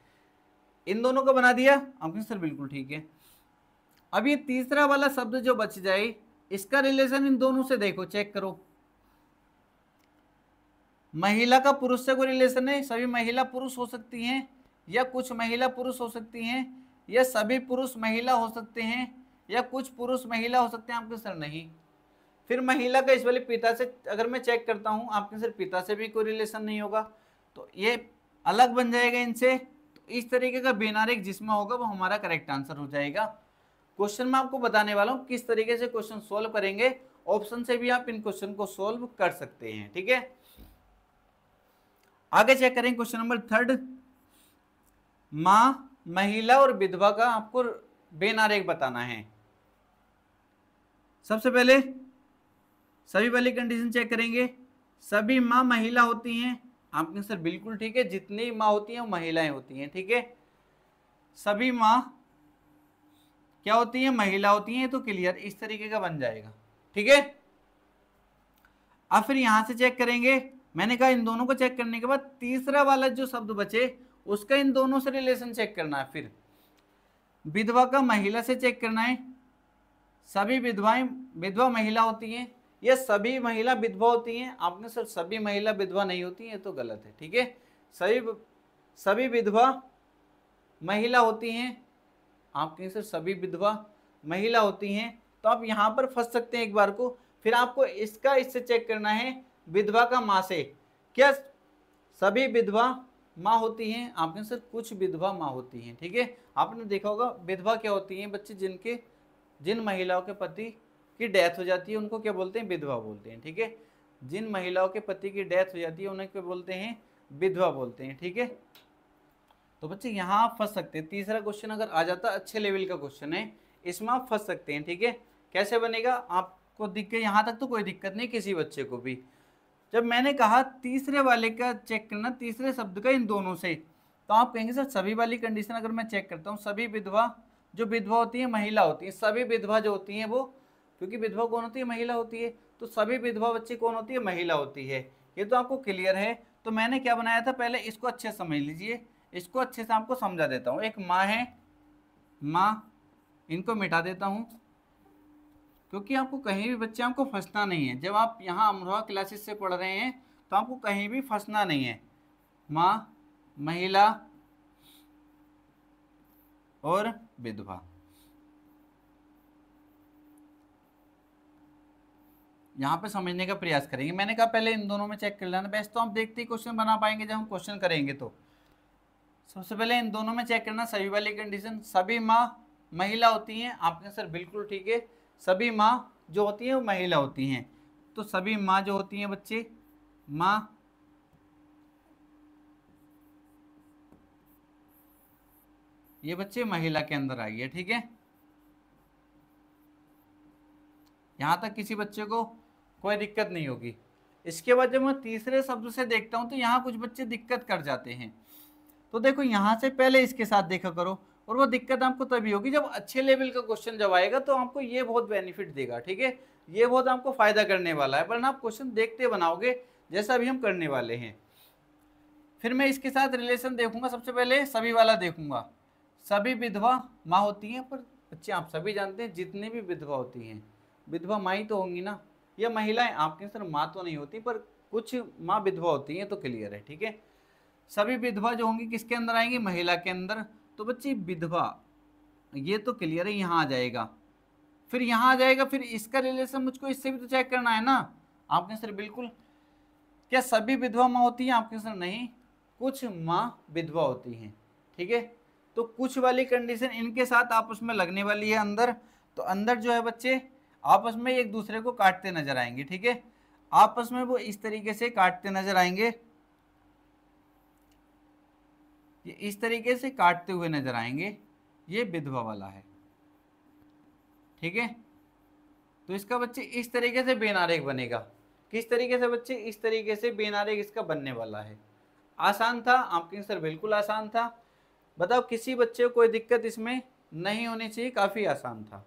[SPEAKER 1] इन दोनों को बना दिया, आपके आंसर बिल्कुल ठीक है। अब ये तीसरा वाला शब्द जो बच जाए, इसका रिलेशन इन दोनों से देखो, चेक करो। महिला का पुरुष से कोई रिलेशन है? सभी महिला पुरुष हो सकती हैं या कुछ महिला पुरुष हो सकती हैं या सभी पुरुष महिला हो सकते हैं या कुछ पुरुष महिला हो सकते हैं? आपके सर नहीं। फिर महिला का इस वाले पिता से अगर मैं चेक करता हूं, आपके सर पिता से भी कोई रिलेशन नहीं होगा, तो ये अलग बन जाएगा इनसे। तो इस तरीके का बेनारेख जिसमें होगा वो हमारा करेक्ट आंसर हो जाएगा। क्वेश्चन में आपको बताने वाला हूं किस तरीके से क्वेश्चन सोल्व करेंगे, ऑप्शन से भी आप इन क्वेश्चन को सोल्व कर सकते हैं, ठीक है। आगे चेक करें क्वेश्चन नंबर 3, मां, महिला और विधवा का आपको बेनारेख बताना है। सबसे पहले सभी वाली कंडीशन चेक करेंगे, सभी मां महिला होती हैं। आपके सर बिल्कुल ठीक है, जितनी मां होती हैं वो महिलाएं होती हैं, ठीक है। सभी मां क्या होती हैं? महिला होती हैं, तो क्लियर इस तरीके का बन जाएगा, ठीक है। अब फिर यहां से चेक करेंगे, मैंने कहा इन दोनों को चेक करने के बाद तीसरा वाला जो शब्द बचे उसका इन दोनों से रिलेशन चेक करना है। फिर विधवा का महिला से चेक करना है, सभी विधवाएं विधवा महिला होती हैं या सभी महिला विधवा होती हैं। आपने सर सभी महिला विधवा नहीं होती हैं, ये तो गलत है, ठीक है। सभी विधवा महिला होती हैं, आप कहें सर सभी विधवा महिला होती हैं, तो आप यहाँ पर फंस सकते हैं एक बार को। फिर आपको इसका इससे चेक करना है विधवा का माँ से, क्या सभी विधवा माँ होती हैं। आपने सर कुछ विधवा माँ होती हैं, ठीक है। आपने देखा होगा विधवा क्या होती हैं बच्चे, जिन महिलाओं के पति की डेथ हो जाती है उनको क्या बोलते हैं, विधवा बोलते हैं, ठीक है। जिन महिलाओं के पति की डेथ हो जाती है उन्हें क्या बोलते हैं, विधवा बोलते हैं, ठीक है। तो बच्चे यहाँ आप फंस सकते हैं। तीसरा क्वेश्चन अगर आ जाता, अच्छे लेवल का क्वेश्चन है, इसमें आप फंस सकते हैं, ठीक है। कैसे बनेगा, आपको दिक्कत यहाँ तक तो कोई दिक्कत नहीं किसी बच्चे को भी। जब मैंने कहा तीसरे वाले का चेक करना, तीसरे शब्द का इन दोनों से, तो आप कहेंगे सर सभी वाली कंडीशन अगर मैं चेक करता हूँ, सभी विधवा जो विधवा होती है महिला होती है, सभी विधवा जो होती हैं वो, क्योंकि विधवा कौन होती है, महिला होती है, तो सभी विधवा बच्चे कौन होती है, महिला होती है। ये तो आपको क्लियर है। तो मैंने क्या बनाया था, पहले इसको अच्छे से समझ लीजिए, इसको अच्छे से आपको समझा देता हूँ। एक माँ है, माँ, इनको मिटा देता हूँ क्योंकि आपको कहीं भी बच्चे आपको फंसना नहीं है। जब आप यहाँ अमरोहा क्लासेस से पढ़ रहे हैं तो आपको कहीं भी फंसना नहीं है। माँ, महिला और विधवा, यहाँ पे समझने का प्रयास करेंगे। मैंने कहा पहले इन दोनों में चेक कर लेना, बेस्ट तो हम देखते ही क्वेश्चन बना पाएंगे जब हम क्वेश्चन करेंगे। तो सबसे पहले इन दोनों में चेक करना, सभी वाली कंडीशन, सभी माँ महिला होती हैं। आपने सर बिल्कुल ठीक है, सभी माँ जो होती हैं वो महिला होती हैं। तो सभी माँ जो होती हैं बच्चे, माँ ये बच्चे महिला के अंदर आई है, ठीक है। यहाँ तक किसी बच्चे को कोई दिक्कत नहीं होगी। इसके बाद जब मैं तीसरे शब्द से देखता हूँ तो यहाँ कुछ बच्चे दिक्कत कर जाते हैं। तो देखो यहाँ से पहले इसके साथ देखा करो, और वो दिक्कत आपको तभी होगी जब अच्छे लेवल का क्वेश्चन जब आएगा तो आपको ये बहुत बेनिफिट देगा, ठीक है। ये बहुत आपको फायदा करने वाला है, वरना आप क्वेश्चन देखते बनाओगे जैसा अभी हम करने वाले हैं। फिर मैं इसके साथ रिलेशन देखूंगा, सबसे पहले सभी वाला देखूंगा। सभी विधवा माँ होती हैं, पर बच्चे आप सभी जानते हैं जितनी भी विधवा होती हैं, विधवा माँ ही तो होंगी ना, या महिलाएं, आपके सर माँ तो नहीं होती पर कुछ माँ विधवा होती हैं, तो क्लियर है, ठीक है। सभी विधवा जो होंगी किसके अंदर आएंगी, महिला के अंदर। तो बच्चे विधवा ये तो क्लियर है, यहाँ आ जाएगा, फिर यहाँ आ जाएगा, फिर इसका रिलेशन मुझको इससे भी तो चेक करना है ना। आपके सर बिल्कुल, क्या सभी विधवा माँ होती हैं, आपके सर नहीं, कुछ माँ विधवा होती हैं, ठीक है। तो कुछ वाली कंडीशन इनके साथ आपस में लगने वाली है अंदर। तो अंदर जो है बच्चे आपस में एक दूसरे को काटते नजर आएंगे, ठीक है। आपस में वो इस तरीके से काटते नजर आएंगे, ये इस तरीके से काटते हुए नजर आएंगे, ये विधवा वाला है, ठीक है। तो इसका बच्चे इस तरीके से बेनारेक बनेगा। किस तरीके से बच्चे, इस तरीके से बेनारेक इसका बनने वाला है। आसान था आपके सर, बिल्कुल आसान था। बताओ किसी बच्चे को कोई दिक्कत इसमें नहीं होनी चाहिए, काफी आसान था।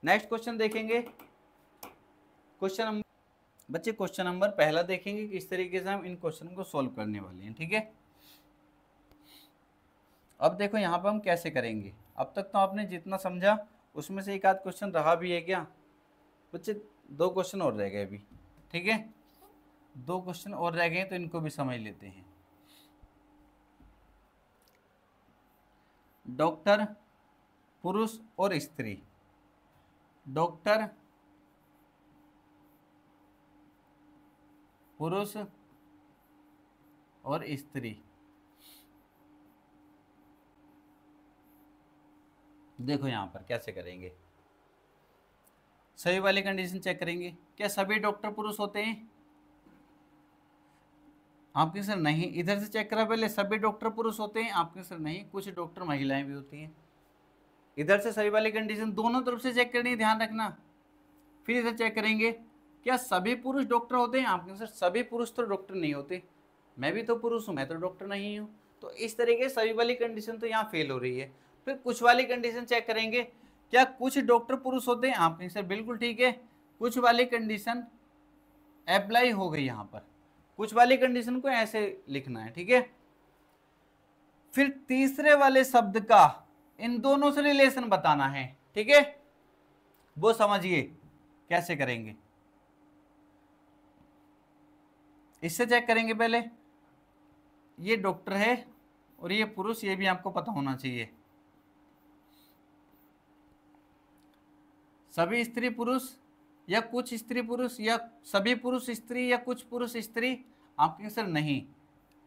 [SPEAKER 1] नेक्स्ट क्वेश्चन देखेंगे, बच्चे क्वेश्चन नंबर पहला देखेंगे किस तरीके से हम इन क्वेश्चन को सोल्व करने वाले हैं, ठीक है। अब देखो यहाँ पर हम कैसे करेंगे। अब तक तो आपने जितना समझा उसमें से एक आध क्वेश्चन रहा भी है क्या बच्चे, 2 क्वेश्चन और रह गए अभी, ठीक है। 2 क्वेश्चन और रह गए तो इनको भी समझ लेते हैं। डॉक्टर, पुरुष और स्त्री, डॉक्टर, पुरुष और स्त्री। देखो यहाँ पर कैसे करेंगे, सभी वाली कंडीशन चेक करेंगे। क्या सभी डॉक्टर पुरुष होते हैं, आपके सर नहीं। इधर से चेक करा पहले, सभी डॉक्टर पुरुष होते हैं, आपके सर नहीं, कुछ डॉक्टर महिलाएं भी होती हैं। इधर से सभी वाली कंडीशन दोनों तरफ से चेक करनी है, ध्यान रखना। फिर इधर चेक करेंगे, क्या सभी पुरुष डॉक्टर होते हैं, आपके सर सभी पुरुष तो डॉक्टर नहीं होते, मैं भी तो पुरुष हूँ, मैं तो डॉक्टर नहीं हूँ। तो इस तरीके से सभी वाली कंडीशन तो यहाँ फेल हो रही है। फिर कुछ वाली कंडीशन चेक करेंगे, क्या कुछ डॉक्टर पुरुष होते हैं, आपके सर बिल्कुल ठीक है, कुछ वाली कंडीशन अप्लाई हो गई यहाँ पर। कुछ वाली कंडीशन को ऐसे लिखना है, ठीक है। फिर तीसरे वाले शब्द का इन दोनों से रिलेशन बताना है, ठीक है, वो समझिए कैसे करेंगे। इससे चेक करेंगे पहले, ये डॉक्टर है और ये पुरुष, ये भी आपको पता होना चाहिए। सभी स्त्री पुरुष या कुछ स्त्री पुरुष या सभी पुरुष स्त्री या कुछ पुरुष स्त्री, आप कहेंगे सर नहीं,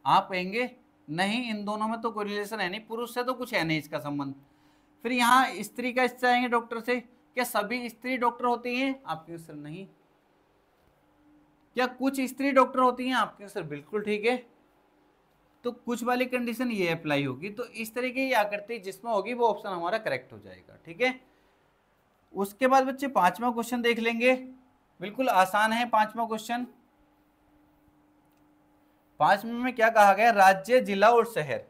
[SPEAKER 1] आप कहेंगे नहीं, इन दोनों में तो कोई रिलेशन है नहीं, पुरुष से तो कुछ है नहीं इसका संबंध। फिर यहाँ स्त्री का इससे आएंगे डॉक्टर से, क्या सभी स्त्री डॉक्टर होती हैं, आप कहेंगे सर नहीं। क्या कुछ स्त्री डॉक्टर होती हैं, आप कहेंगे सर बिल्कुल ठीक है। तो कुछ वाली कंडीशन ये अप्लाई होगी, तो इस तरीके की आकृति जिसमें होगी वो ऑप्शन हमारा करेक्ट हो जाएगा, ठीक है। उसके बाद बच्चे पांचवा क्वेश्चन देख लेंगे, बिल्कुल आसान है पांचवा क्वेश्चन। पांचवें में क्या कहा गया, राज्य, जिला और शहर।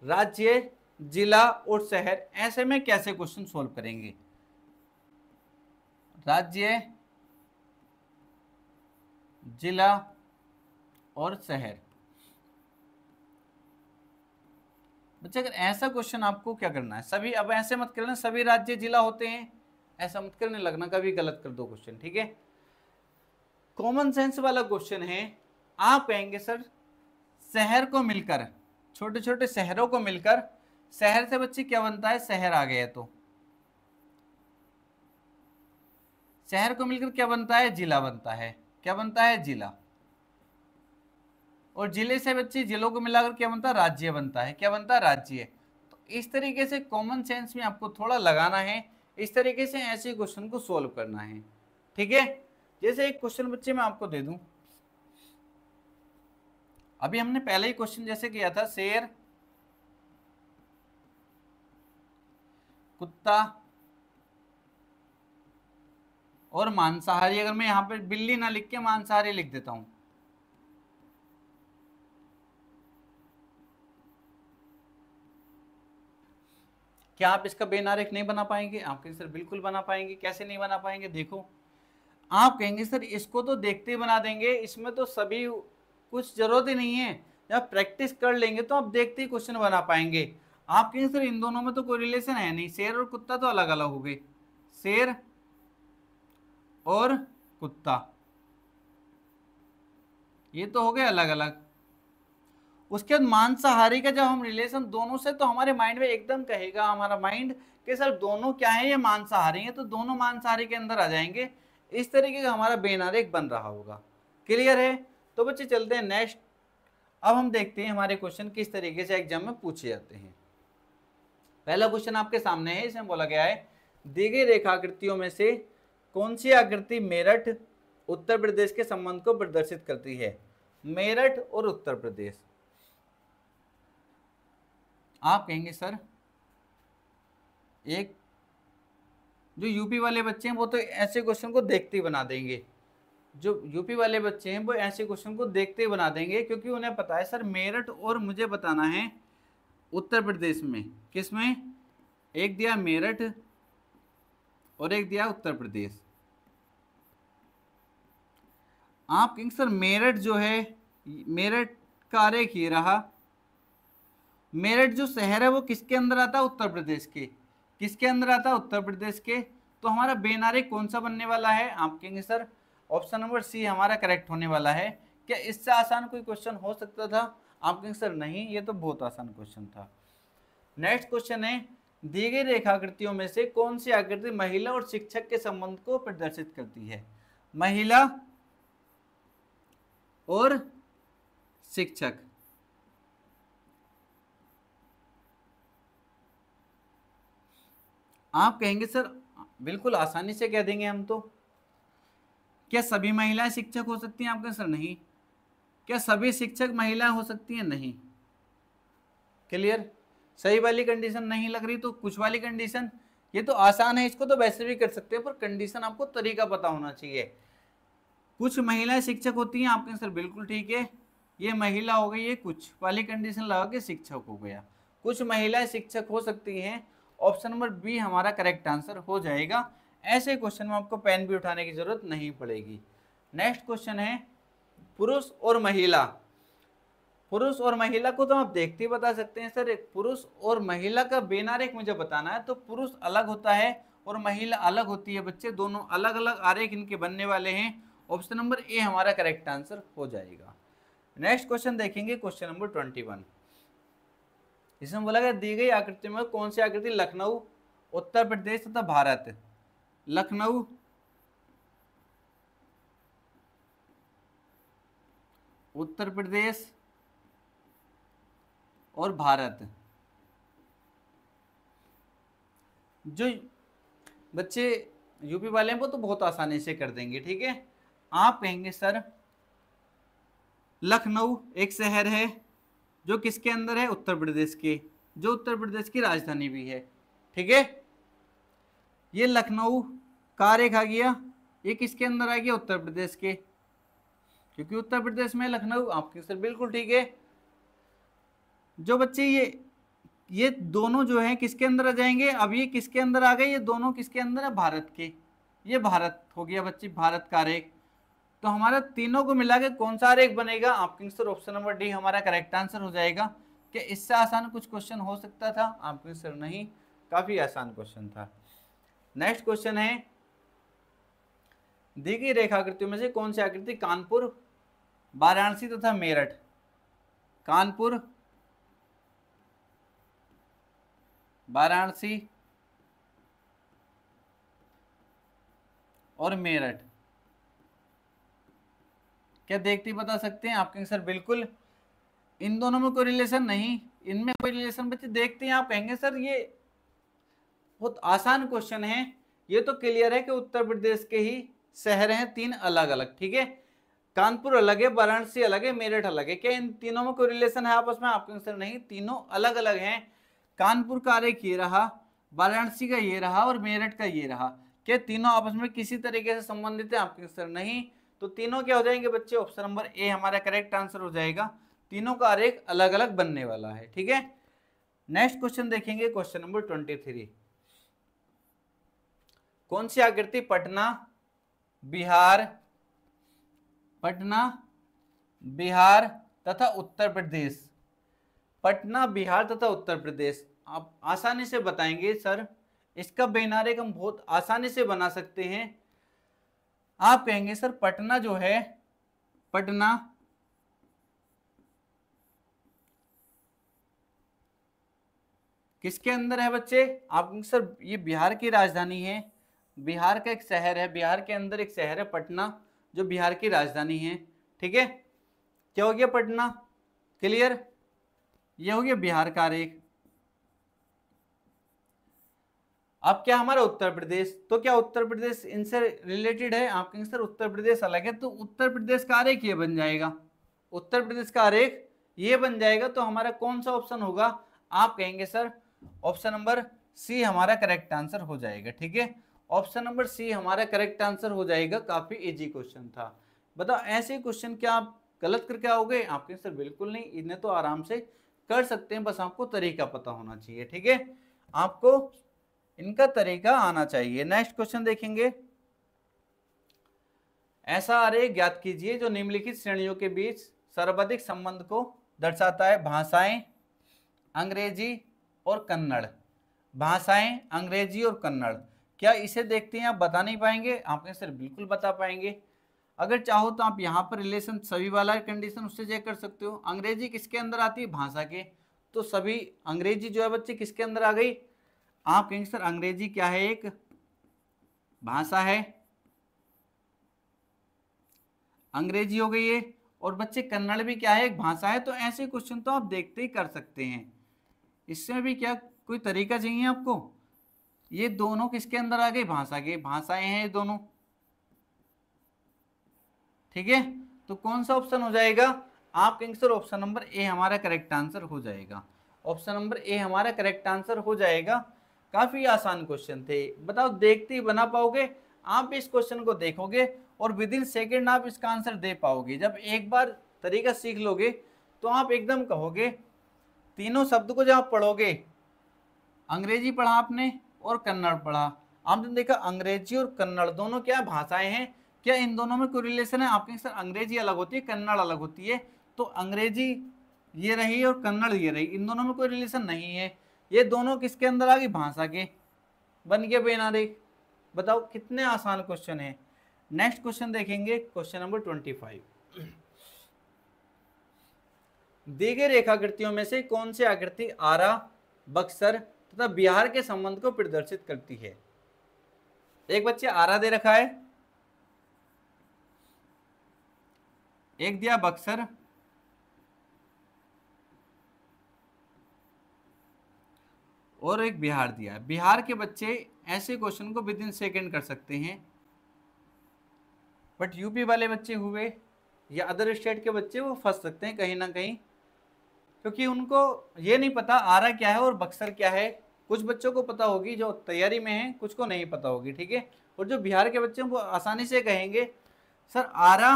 [SPEAKER 1] राज्य, जिला और शहर, ऐसे में कैसे क्वेश्चन सोल्व करेंगे। राज्य, जिला और शहर, बच्चे अगर ऐसा क्वेश्चन आपको क्या करना है, सभी, अब ऐसे मत करना सभी राज्य जिला होते हैं, ऐसा मत करने लगना कभी गलत कर दो क्वेश्चन, ठीक है। कॉमन सेंस वाला क्वेश्चन है। आप कहेंगे सर शहर को मिलकर, छोटे छोटे शहरों को मिलकर, शहर से बच्चे क्या बनता है, शहर आ गया, तो शहर को मिलकर क्या बनता है, जिला बनता है। क्या बनता है, जिला। और जिले से बच्चे जिलों को मिलाकर क्या बनता है, राज्य बनता है। क्या बनता है, राज्य। तो इस तरीके से कॉमन सेंस में आपको थोड़ा लगाना है, इस तरीके से ऐसे क्वेश्चन को सोल्व करना है, ठीक है। जैसे एक क्वेश्चन बच्चे मैं आपको दे दूं, अभी हमने पहले ही क्वेश्चन जैसे किया था, शेर, कुत्ता और मांसाहारी। अगर मैं यहां पर बिल्ली ना लिख के मांसाहारी लिख देता हूं, क्या आप इसका बेनारेख नहीं बना पाएंगे, आप कहेंगे सर बिल्कुल बना पाएंगे। कैसे नहीं बना पाएंगे, देखो, आप कहेंगे सर इसको तो देखते ही बना देंगे, इसमें तो सभी कुछ जरूरत ही नहीं है, जब प्रैक्टिस कर लेंगे तो आप देखते ही क्वेश्चन बना पाएंगे। आप कहेंगे सर इन दोनों में तो कोई रिलेशन है नहीं, शेर और कुत्ता तो अलग अलग हो गए, शेर और कुत्ता ये तो हो गए अलग अलग। उसके बाद मांसाहारी का जब हम रिलेशन दोनों से, तो हमारे माइंड में एकदम कहेगा हमारा माइंड कि सर दोनों क्या है, ये मांसाहारी है, तो दोनों मांसाहारी के अंदर आ जाएंगे। इस तरीके का हमारा बेनारेख बन रहा होगा। क्लियर है। तो बच्चे चलते हैं नेक्स्ट। अब हम देखते हैं हमारे क्वेश्चन किस तरीके से एग्जाम में पूछे जाते हैं। पहला क्वेश्चन आपके सामने है, इसमें बोला गया है दी गई रेखाकृतियों में से कौन सी आकृति मेरठ उत्तर प्रदेश के संबंध को प्रदर्शित करती है। मेरठ और उत्तर प्रदेश, आप कहेंगे सर एक जो यूपी वाले बच्चे हैं वो तो ऐसे क्वेश्चन को देखते ही बना देंगे, जो यूपी वाले बच्चे हैं वो ऐसे क्वेश्चन को देखते ही बना देंगे, क्योंकि उन्हें पता है सर मेरठ और मुझे बताना है उत्तर प्रदेश में, किसमें, एक दिया मेरठ और एक दिया उत्तर प्रदेश। आप कहेंगे सर मेरठ जो है, मेरठ का आरेख ये रहा, मेरठ जो शहर है वो किसके अंदर आता है, उत्तर प्रदेश के। किसके अंदर आता है, उत्तर प्रदेश के। तो हमारा बेनारेख कौन सा बनने वाला है, आप कहेंगे सर ऑप्शन नंबर सी हमारा करेक्ट होने वाला है। क्या इससे आसान कोई क्वेश्चन हो सकता था, आप कहेंगे सर नहीं, ये तो बहुत आसान क्वेश्चन था। नेक्स्ट क्वेश्चन है दी गई रेखाकृतियों में से कौन सी आकृति महिला और शिक्षक के संबंध को प्रदर्शित करती है। महिला और शिक्षक, आप कहेंगे सर बिल्कुल आसानी से कह देंगे हम तो, क्या सभी महिलाएं शिक्षक हो सकती हैं, आप कहेंगे सर नहीं। क्या सभी शिक्षक महिलाएं हो सकती हैं, नहीं। क्लियर। सही वाली कंडीशन नहीं लग रही तो कुछ वाली कंडीशन, ये तो आसान है, इसको तो वैसे भी कर सकते हैं, पर कंडीशन आपको तरीका पता होना चाहिए। कुछ महिलाएं शिक्षक होती हैं, आप कहेंगे सर बिल्कुल ठीक है, ये महिला हो गई, ये कुछ वाली कंडीशन लगा के शिक्षक हो गया। कुछ महिलाएं शिक्षक हो सकती हैं, ऑप्शन नंबर बी हमारा करेक्ट आंसर हो जाएगा। ऐसे क्वेश्चन में आपको पेन भी उठाने की जरूरत नहीं पड़ेगी। नेक्स्ट क्वेश्चन है पुरुष और महिला। पुरुष और महिला को तो आप देखते ही बता सकते हैं सर, एक पुरुष और महिला का वेन आरेख मुझे बताना है, तो पुरुष अलग होता है और महिला अलग होती है बच्चे, दोनों अलग अलग आरेख इनके बनने वाले हैं। ऑप्शन नंबर ए हमारा करेक्ट आंसर हो जाएगा। नेक्स्ट क्वेश्चन देखेंगे, क्वेश्चन नंबर 21। इसमें बोला गया दी गई आकृति में कौन सी आकृति लखनऊ, उत्तर प्रदेश तथा भारत, लखनऊ, उत्तर प्रदेश और भारत, जो बच्चे यूपी वाले हैं वो तो बहुत आसानी से कर देंगे, ठीक है। आप कहेंगे सर लखनऊ एक शहर है जो किसके अंदर है, उत्तर प्रदेश के, जो उत्तर प्रदेश की राजधानी भी है, ठीक है। ये लखनऊ का आरेख आ गया, ये किसके अंदर आ गया, उत्तर प्रदेश के, क्योंकि उत्तर प्रदेश में लखनऊ, आपके सर बिल्कुल ठीक है। जो बच्चे ये दोनों जो है किसके अंदर आ जाएंगे, अब ये किसके अंदर आ गए, ये दोनों किसके अंदर है, भारत के, ये भारत हो गया बच्चे, भारत का आरेख। तो हमारा तीनों को मिला के कौन सा आरेख बनेगा, आपके आंसर ऑप्शन नंबर डी हमारा करेक्ट आंसर हो जाएगा। क्या इससे आसान कुछ क्वेश्चन हो सकता था, आपके आंसर नहीं, काफी आसान क्वेश्चन था। नेक्स्ट क्वेश्चन है दी गई रेखाकृतियों में से कौन सी आकृति कानपुर, वाराणसी तथा मेरठ, कानपुर, वाराणसी और मेरठ, क्या देखते ही बता सकते हैं, आपके आंसर बिल्कुल। इन दोनों में कोई रिलेशन नहीं, इनमें कोई रिलेशन बच्चे देखते हैं, आप कहेंगे सर ये बहुत आसान क्वेश्चन है, ये तो क्लियर है कि उत्तर प्रदेश के ही शहर हैं तीन अलग अलग, ठीक है। कानपुर अलग है, वाराणसी अलग है, मेरठ अलग है, क्या इन तीनों में कोई रिलेशन है आपस में, आपके आंसर नहीं, तीनों अलग अलग हैं। कानपुर का आरेख ये रहा, वाराणसी का ये रहा और मेरठ का ये रहा, क्या तीनों आपस में किसी तरीके से संबंधित है, आपके आंसर नहीं। तो तीनों क्या हो जाएंगे बच्चे, ऑप्शन नंबर ए हमारा करेक्ट आंसर हो जाएगा, तीनों का आरेख अलग अलग बनने वाला है, ठीक है। नेक्स्ट क्वेश्चन देखेंगे, क्वेश्चन नंबर 23। कौन सी आकृति पटना, बिहार, पटना, बिहार तथा उत्तर प्रदेश, पटना, बिहार तथा उत्तर प्रदेश, आप आसानी से बताएंगे सर, इसका बेनारेख हम बहुत आसानी से बना सकते हैं। आप कहेंगे सर पटना जो है, पटना किसके अंदर है बच्चे, आप सर ये बिहार की राजधानी है, बिहार का एक शहर है, बिहार के अंदर एक शहर है पटना जो बिहार की राजधानी है, ठीक है। क्या हो गया पटना, क्लियर, ये हो गया बिहार का आरेख। अब क्या हमारा उत्तर प्रदेश, तो क्या उत्तर प्रदेश इनसे रिलेटेड है, आपके आंसर उत्तर प्रदेश अलग है, तो उत्तर प्रदेश का आरेख ये बन जाएगा, उत्तर प्रदेश का आरेख ये बन जाएगा। तो हमारा कौन सा ऑप्शन होगा, आप कहेंगे सर ऑप्शन नंबर सी हमारा करेक्ट आंसर हो जाएगा, ठीक है। ऑप्शन नंबर सी हमारा करेक्ट आंसर हो जाएगा, काफी इजी क्वेश्चन था। बताओ ऐसे क्वेश्चन क्या आप गलत करके आओगे, आपके आंसर बिल्कुल नहीं, इन्हें तो आराम से कर सकते हैं, बस आपको तरीका पता होना चाहिए, ठीक है, आपको इनका तरीका आना चाहिए। नेक्स्ट क्वेश्चन देखेंगे, ऐसा आरेख ज्ञात कीजिए जो निम्नलिखित श्रेणियों के बीच सर्वाधिक संबंध को दर्शाता है, भाषाएं, अंग्रेजी और कन्नड़, भाषाएं, अंग्रेजी और कन्नड़, क्या इसे देखते हैं आप बता नहीं पाएंगे, आपके सर बिल्कुल बता पाएंगे। अगर चाहो तो आप यहाँ पर रिलेशन सभी वाला कंडीशन उससे चेक कर सकते हो। अंग्रेजी किसके अंदर आती है, भाषा के, तो सभी अंग्रेजी जो है बच्चे किसके अंदर आ गई, आप कहेंगे सर अंग्रेजी क्या है, एक भाषा है, अंग्रेजी हो गई है, और बच्चे कन्नड़ भी क्या है, एक भाषा है। तो ऐसे क्वेश्चन तो आप देखते ही कर सकते हैं, इसमें भी क्या कोई तरीका चाहिए आपको। ये दोनों किसके अंदर आ गए, भाषा के, भाषाएं हैं ये दोनों, ठीक है। तो कौन सा ऑप्शन हो जाएगा, आप कहेंगे सर ऑप्शन नंबर ए हमारा करेक्ट आंसर हो जाएगा, ऑप्शन नंबर ए हमारा करेक्ट आंसर हो जाएगा। काफी आसान क्वेश्चन थे, बताओ देखते ही बना पाओगे, आप इस क्वेश्चन को देखोगे और विद इन सेकेंड आप इसका आंसर दे पाओगे। जब एक बार तरीका सीख लोगे तो आप एकदम कहोगे, तीनों शब्द को जब आप पढ़ोगे, अंग्रेजी पढ़ा आपने और कन्नड़ पढ़ा, आपने देखा अंग्रेजी और कन्नड़ दोनों क्या भाषाएं हैं, क्या इन दोनों में कोई रिलेशन है, आपके सर अंग्रेजी अलग होती है, कन्नड़ अलग होती है, तो अंग्रेजी ये रही और कन्नड़ ये रही, इन दोनों में कोई रिलेशन नहीं है। ये दोनों किसके अंदर आ गई, भाषा के, बन गया बेनारेख। बताओ कितने आसान क्वेश्चन है। नेक्स्ट क्वेश्चन देखेंगे, क्वेश्चन नंबर 25। दी गई रेखाकृतियों में से कौन सी आकृति आरा, बक्सर तथा बिहार के संबंध को प्रदर्शित करती है। एक बच्चे आरा दे रखा है, एक दिया बक्सर, और एक बिहार दिया। बिहार के बच्चे ऐसे क्वेश्चन को विद इन सेकेंड कर सकते हैं, बट यूपी वाले बच्चे हुए या अदर स्टेट के बच्चे वो फंस सकते हैं कहीं ना कहीं, क्योंकि उनको ये नहीं पता आरा क्या है और बक्सर क्या है। कुछ बच्चों को पता होगी जो तैयारी में है, कुछ को नहीं पता होगी, ठीक है। और जो बिहार के बच्चे हैं वो आसानी से कहेंगे सर आरा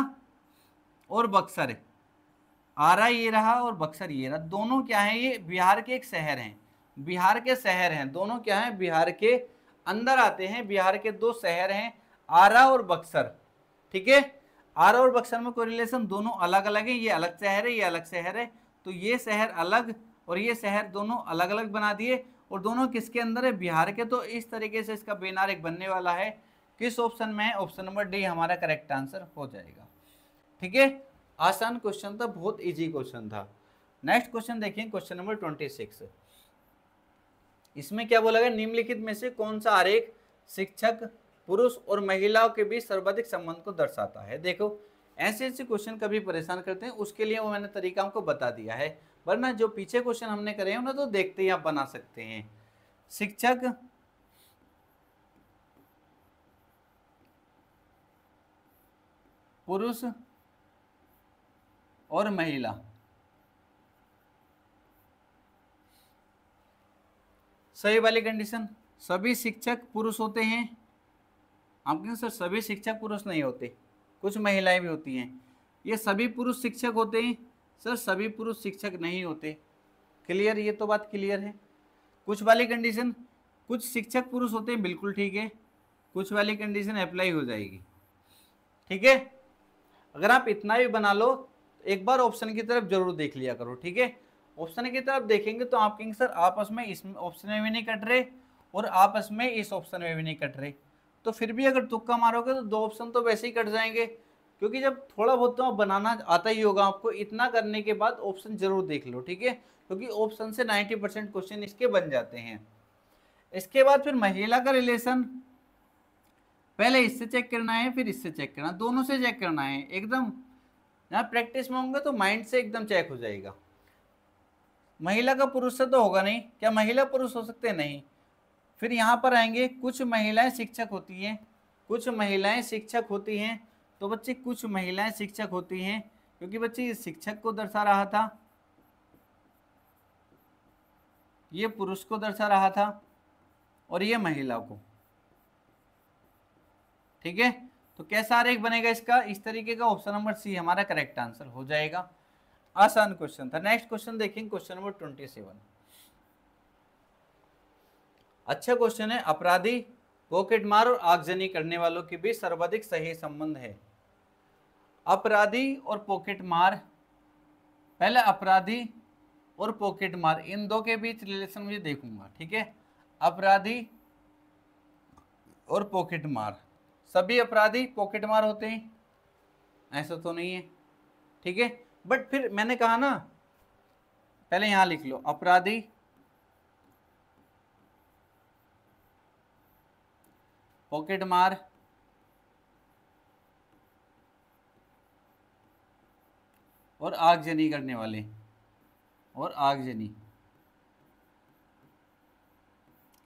[SPEAKER 1] और बक्सर, आरा ये रहा और बक्सर ये रहा, दोनों क्या है, ये बिहार के एक शहर हैं, बिहार के शहर हैं, दोनों क्या हैं, बिहार के अंदर आते हैं। बिहार के दो शहर हैं, आरा और बक्सर, ठीक है। आरा और बक्सर में कोई रिलेशन, दोनों अलग अलग है, ये अलग शहर है, ये अलग शहर है, तो ये शहर अलग और ये शहर दोनों अलग अलग बना दिए, और दोनों किसके अंदर है, बिहार के। तो इस तरीके से इसका बेनारेख बनने वाला है। किस ऑप्शन में है, ऑप्शन नंबर डी हमारा करेक्ट आंसर हो जाएगा, ठीक है। आसान क्वेश्चन था, बहुत इजी क्वेश्चन था। नेक्स्ट क्वेश्चन देखिए, क्वेश्चन नंबर 26। इसमें क्या बोला गया, निम्नलिखित में से कौन सा आरेख शिक्षक, पुरुष और महिलाओं के बीच सर्वाधिक संबंध को दर्शाता है। देखो ऐसे क्वेश्चन कभी परेशान करते हैं, उसके लिए वो मैंने तरीका आपको बता दिया है, वरना जो पीछे क्वेश्चन हमने करे हैं ना तो देखते ही आप बना सकते हैं। शिक्षक, पुरुष और महिला, सही वाली कंडीशन, सभी शिक्षक पुरुष होते हैं। आप कहें सर सभी शिक्षक पुरुष नहीं होते, कुछ महिलाएं भी होती हैं। ये सभी पुरुष शिक्षक होते हैं, सर सभी पुरुष शिक्षक नहीं होते। क्लियर, ये तो बात क्लियर है। कुछ वाली कंडीशन, कुछ शिक्षक पुरुष होते हैं, बिल्कुल ठीक है, कुछ वाली कंडीशन अप्लाई हो जाएगी, ठीक है। अगर आप इतना भी बना लो, एक बार ऑप्शन की तरफ जरूर देख लिया करो, ठीक है। ऑप्शन की तरफ देखेंगे तो आप कहेंगे सर आपस में इस ऑप्शन में भी नहीं कट रहे और आपस में इस ऑप्शन में भी नहीं कट रहे, तो फिर भी अगर तुक्का मारोगे तो दो ऑप्शन तो वैसे ही कट जाएंगे, क्योंकि जब थोड़ा बहुत तो बनाना आता ही होगा आपको। इतना करने के बाद ऑप्शन जरूर देख लो, ठीक है, क्योंकि ऑप्शन से 90% क्वेश्चन इसके बन जाते हैं। इसके बाद फिर महिला का रिलेशन, पहले इससे चेक करना है फिर इससे चेक करना, दोनों से चेक करना है एकदम। यहाँ प्रैक्टिस में होंगे तो माइंड से एकदम चेक हो जाएगा। महिला का पुरुष से तो होगा नहीं, क्या महिला पुरुष हो सकते हैं, नहीं। फिर यहाँ पर आएंगे, कुछ महिलाएं शिक्षक होती हैं, कुछ महिलाएं शिक्षक होती हैं, तो बच्चे कुछ महिलाएं शिक्षक होती हैं, क्योंकि बच्चे ये शिक्षक को दर्शा रहा था, ये पुरुष को दर्शा रहा था और ये महिला को, ठीक है। तो कैसा आरेख बनेगा इसका, इस तरीके का। ऑप्शन नंबर सी हमारा करेक्ट आंसर हो जाएगा। आसान क्वेश्चन था। नेक्स्ट क्वेश्चन देखेंगे, क्वेश्चन नंबर 27। अच्छा क्वेश्चन है, अपराधी, पॉकेटमार और आगजनी करने वालों के बीच सर्वाधिक सही संबंध है। अपराधी और पॉकेटमार, पहले अपराधी और पॉकेटमार, इन दो के बीच रिलेशन मुझे देखूंगा, ठीक है। अपराधी और पॉकेटमार, सभी अपराधी पॉकेटमार होते हैं, ऐसा तो नहीं है, ठीक है। बट फिर मैंने कहा ना, पहले यहां लिख लो, अपराधी पॉकेटमार और आगजनी करने वाले, और आगजनी,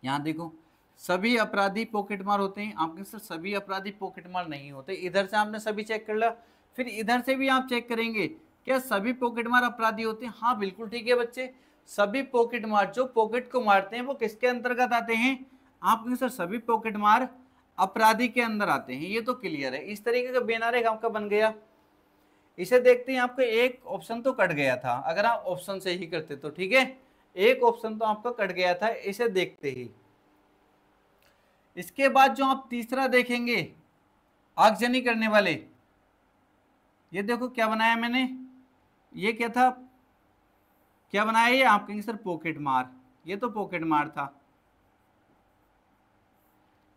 [SPEAKER 1] यहां देखो सभी अपराधी पॉकेटमार होते हैं। आपके सर सभी अपराधी पॉकेटमार नहीं होते, इधर से आपने सभी चेक कर लिया, फिर इधर से भी आप चेक करेंगे क्या सभी पॉकेटमार अपराधी होते हैं। हाँ बिल्कुल ठीक है बच्चे, सभी पॉकेटमार जो पॉकेट को मारते हैं वो किसके अंतर्गत आते हैं, आपके सर सभी पॉकेटमार अपराधी के अंदर आते हैं, ये तो क्लियर है। इस तरीके का बेनारेख आपका बन गया। इसे देखते हैं, आपका एक ऑप्शन तो कट गया था, अगर आप ऑप्शन से ही करते तो ठीक है, एक ऑप्शन तो आपका कट गया था इसे देखते ही। इसके बाद जो आप तीसरा देखेंगे, आगजनी करने वाले, ये देखो क्या बनाया मैंने, ये क्या था, क्या बनाया ये? आप कहेंगे सर पॉकेट मार, ये तो पॉकेट मार था।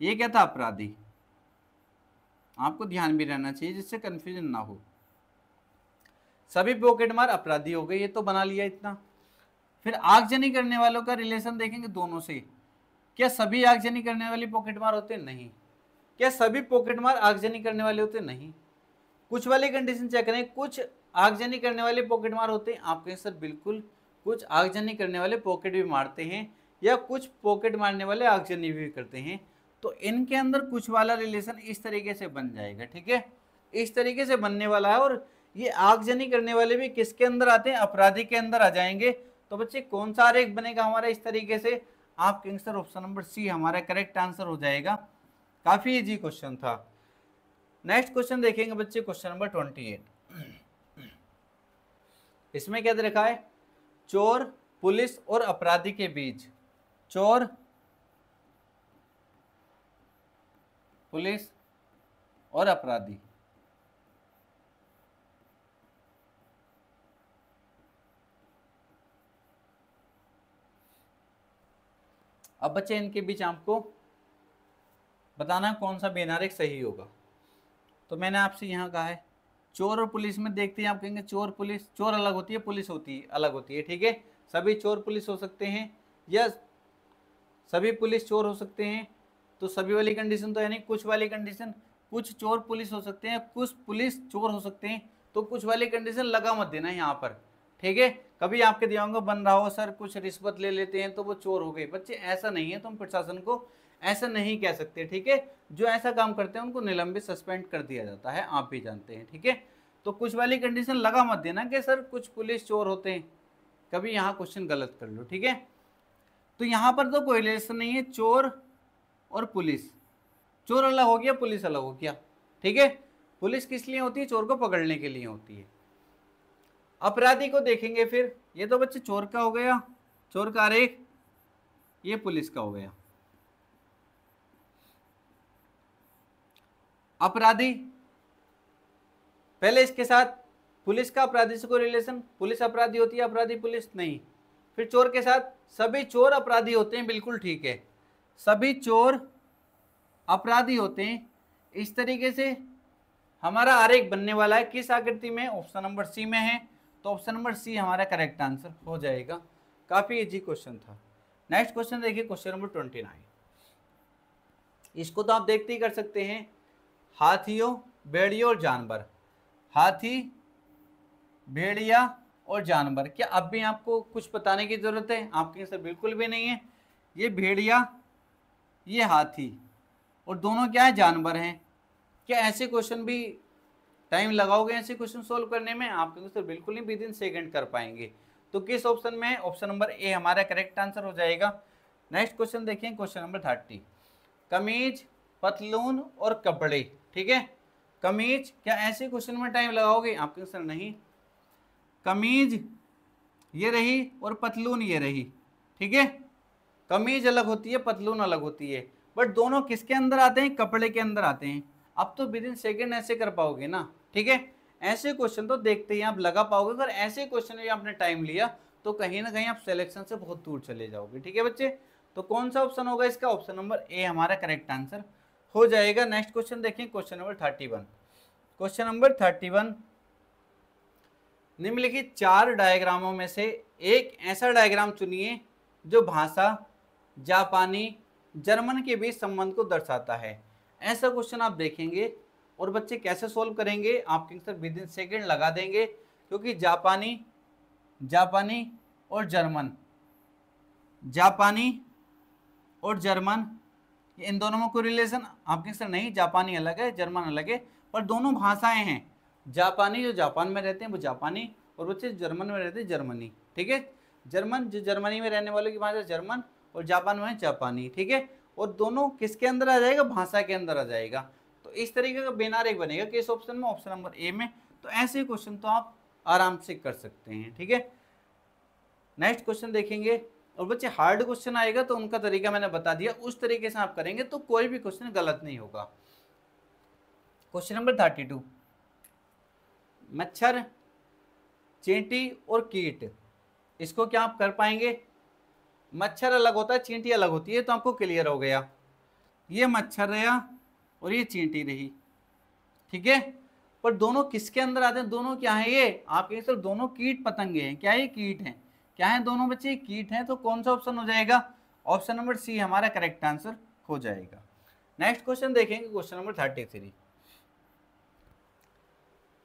[SPEAKER 1] ये क्या था? अपराधी। आपको ध्यान भी रहना चाहिए जिससे कंफ्यूजन ना हो। सभी पॉकेट मार अपराधी हो गए, ये तो बना लिया इतना। फिर आगजनी करने वालों का रिलेशन देखेंगे दोनों से। क्या सभी आगजनी करने वाली पॉकेट मार होते? नहीं। क्या सभी पॉकेट मार आगजनी करने वाले होते? नहीं। कुछ वाली कंडीशन चेक करें, कुछ आगजनी करने वाले पॉकेट मार होते हैं। आप कहें सर बिल्कुल, कुछ आगजनी करने वाले पॉकेट भी मारते हैं, या कुछ पॉकेट मारने वाले आगजनी भी करते हैं। तो इनके अंदर कुछ वाला रिलेशन इस तरीके से बन जाएगा, ठीक है, इस तरीके से बनने वाला है। और ये आगजनी करने वाले भी किसके अंदर आते हैं? अपराधी के अंदर आ जाएंगे। तो बच्चे कौन सा आरेख बनेगा हमारा इस तरीके से? आप कहेंगे सर ऑप्शन नंबर सी हमारा करेक्ट आंसर हो जाएगा। काफी इजी क्वेश्चन था। नेक्स्ट क्वेश्चन देखेंगे बच्चे, क्वेश्चन नंबर 28। इसमें क्या दे रखा है? चोर, पुलिस और अपराधी के बीच, चोर, पुलिस और अपराधी, अब बच्चे इनके बीच आपको बताना कौन सा बेनारेख सही होगा। तो मैंने आपसे यहाँ कहा है चोर और पुलिस में देखते हैं, आप कहेंगे चोर पुलिस, चोर अलग होती है, पुलिस होती है अलग होती है, ठीक है। सभी चोर पुलिस हो सकते हैं या सभी पुलिस चोर हो सकते हैं, तो सभी वाली कंडीशन तो है नहीं। कुछ वाली कंडीशन, कुछ चोर पुलिस हो सकते हैं, कुछ पुलिस चोर हो सकते हैं, तो कुछ वाली कंडीशन लगा मत देना यहाँ पर, ठीक है। कभी आपके दिमाग में बन रहा हो सर कुछ रिश्वत ले लेते हैं तो वो चोर हो गए, बच्चे ऐसा नहीं है, तुम प्रशासन को ऐसा नहीं कह सकते, ठीक है। जो ऐसा काम करते हैं उनको निलंबित, सस्पेंड कर दिया जाता है, आप भी जानते हैं, ठीक है। तो कुछ वाली कंडीशन लगा मत देना कि सर कुछ पुलिस चोर होते हैं, कभी यहाँ क्वेश्चन गलत कर लो, ठीक है। तो यहाँ पर तो कोई रिलेशन नहीं है चोर और पुलिस, चोर अलग हो गया, पुलिस अलग हो गया, ठीक है। पुलिस किस लिए होती है? चोर को पकड़ने के लिए होती है। अपराधी को देखेंगे फिर, ये तो बच्चे चोर का हो गया, चोर का आरेख, ये पुलिस का हो गया। अपराधी पहले इसके साथ पुलिस का अपराधी से कोई रिलेशन, पुलिस अपराधी होती है, अपराधी पुलिस नहीं। फिर चोर के साथ सभी चोर अपराधी होते हैं, बिल्कुल ठीक है, सभी चोर अपराधी होते हैं। इस तरीके से हमारा आरेख बनने वाला है, किस आकृति में? ऑप्शन नंबर सी में है, तो ऑप्शन नंबर सी हमारा करेक्ट आंसर हो जाएगा। काफी इजी क्वेश्चन था। नेक्स्ट क्वेश्चन देखिए, क्वेश्चन नंबर 29। इसको तो आप देखते ही कर सकते हैं, हाथियों, भेड़ियों और जानवर, हाथी, भेड़िया और जानवर। क्या अब भी आपको कुछ बताने की जरूरत है? आपके सर बिल्कुल भी नहीं है। ये भेड़िया, ये हाथी, और दोनों क्या है? जानवर हैं। क्या ऐसे क्वेश्चन भी टाइम लगाओगे ऐसे क्वेश्चन सोल्व करने में? आप सर बिल्कुल नहीं, विद इन सेकंड कर पाएंगे। तो किस ऑप्शन में है? ऑप्शन नंबर ए हमारा करेक्ट आंसर हो जाएगा। नेक्स्ट क्वेश्चन देखिए, क्वेश्चन नंबर 30। कमीज, पतलून और कपड़े, ठीक है। कमीज, क्या ऐसे क्वेश्चन में टाइम लगाओगे? आपके सर नहीं, कमीज ये रही और पतलून ये रही, ठीक है। कमीज अलग होती है, पतलून अलग होती है, बट दोनों किसके अंदर आते हैं? कपड़े के अंदर आते हैं। अब तो विद इन सेकेंड ऐसे कर पाओगे ना, ठीक है। ऐसे क्वेश्चन तो देखते ही आप लगा पाओगे, अगर ऐसे क्वेश्चन में आपने टाइम लिया तो कहीं ना कहीं आप सिलेक्शन से बहुत दूर चले जाओगे, ठीक है बच्चे। तो कौन सा ऑप्शन होगा इसका? ऑप्शन नंबर ए हमारा करेक्ट आंसर हो जाएगा। नेक्स्ट क्वेश्चन देखिए, क्वेश्चन नंबर 31। क्वेश्चन नंबर 31, निम्नलिखित 4 डायग्रामों में से एक ऐसा डायग्राम चुनिए जो भाषा, जापानी, जर्मन के बीच संबंध को दर्शाता है। ऐसा क्वेश्चन आप देखेंगे और बच्चे कैसे सोल्व करेंगे? आपके सर विद इन सेकेंड लगा देंगे, क्योंकि जापानी, जापानी और जर्मन, जापानी और जर्मन, इन दोनों में कोई रिलेशन? आपके सर नहीं, जापानी अलग है, जर्मन अलग है, पर दोनों भाषाएं हैं। जापानी जो जापान में रहते हैं वो जापानी, और बच्चे जर्मन में रहते हैं जर्मनी, ठीक है। जर्मन जो जर्मनी में रहने वालों की भाषा जर्मन, और जापान में जापानी, ठीक है। और दोनों किसके अंदर आ जाएगा? भाषा के अंदर आ जाएगा। तो इस तरीके का बेनारेख बनेगा किस ऑप्शन में? ऑप्शन नंबर ए में। तो ऐसे क्वेश्चन तो आप आराम से कर सकते हैं, ठीक है। नेक्स्ट क्वेश्चन देखेंगे, और बच्चे हार्ड क्वेश्चन आएगा तो उनका तरीका मैंने बता दिया, उस तरीके से आप करेंगे तो कोई भी क्वेश्चन गलत नहीं होगा। क्वेश्चन नंबर 32, मच्छर, चींटी और कीट इसको क्या आप कर पाएंगे? मच्छर अलग होता है, चींटी अलग होती है, तो आपको क्लियर हो गया। ये मच्छर रहा और ये चींटी रही, ठीक है। पर दोनों किसके अंदर आते हैं? दोनों क्या है? ये आपके सर दोनों कीट पतंगे हैं। क्या ये कीट हैं? क्या है दोनों बच्चे? कीट हैं। तो कौन सा ऑप्शन हो जाएगा? ऑप्शन नंबर सी हमारा करेक्ट आंसर हो जाएगा। नेक्स्ट क्वेश्चन देखेंगे, क्वेश्चन नंबर 33।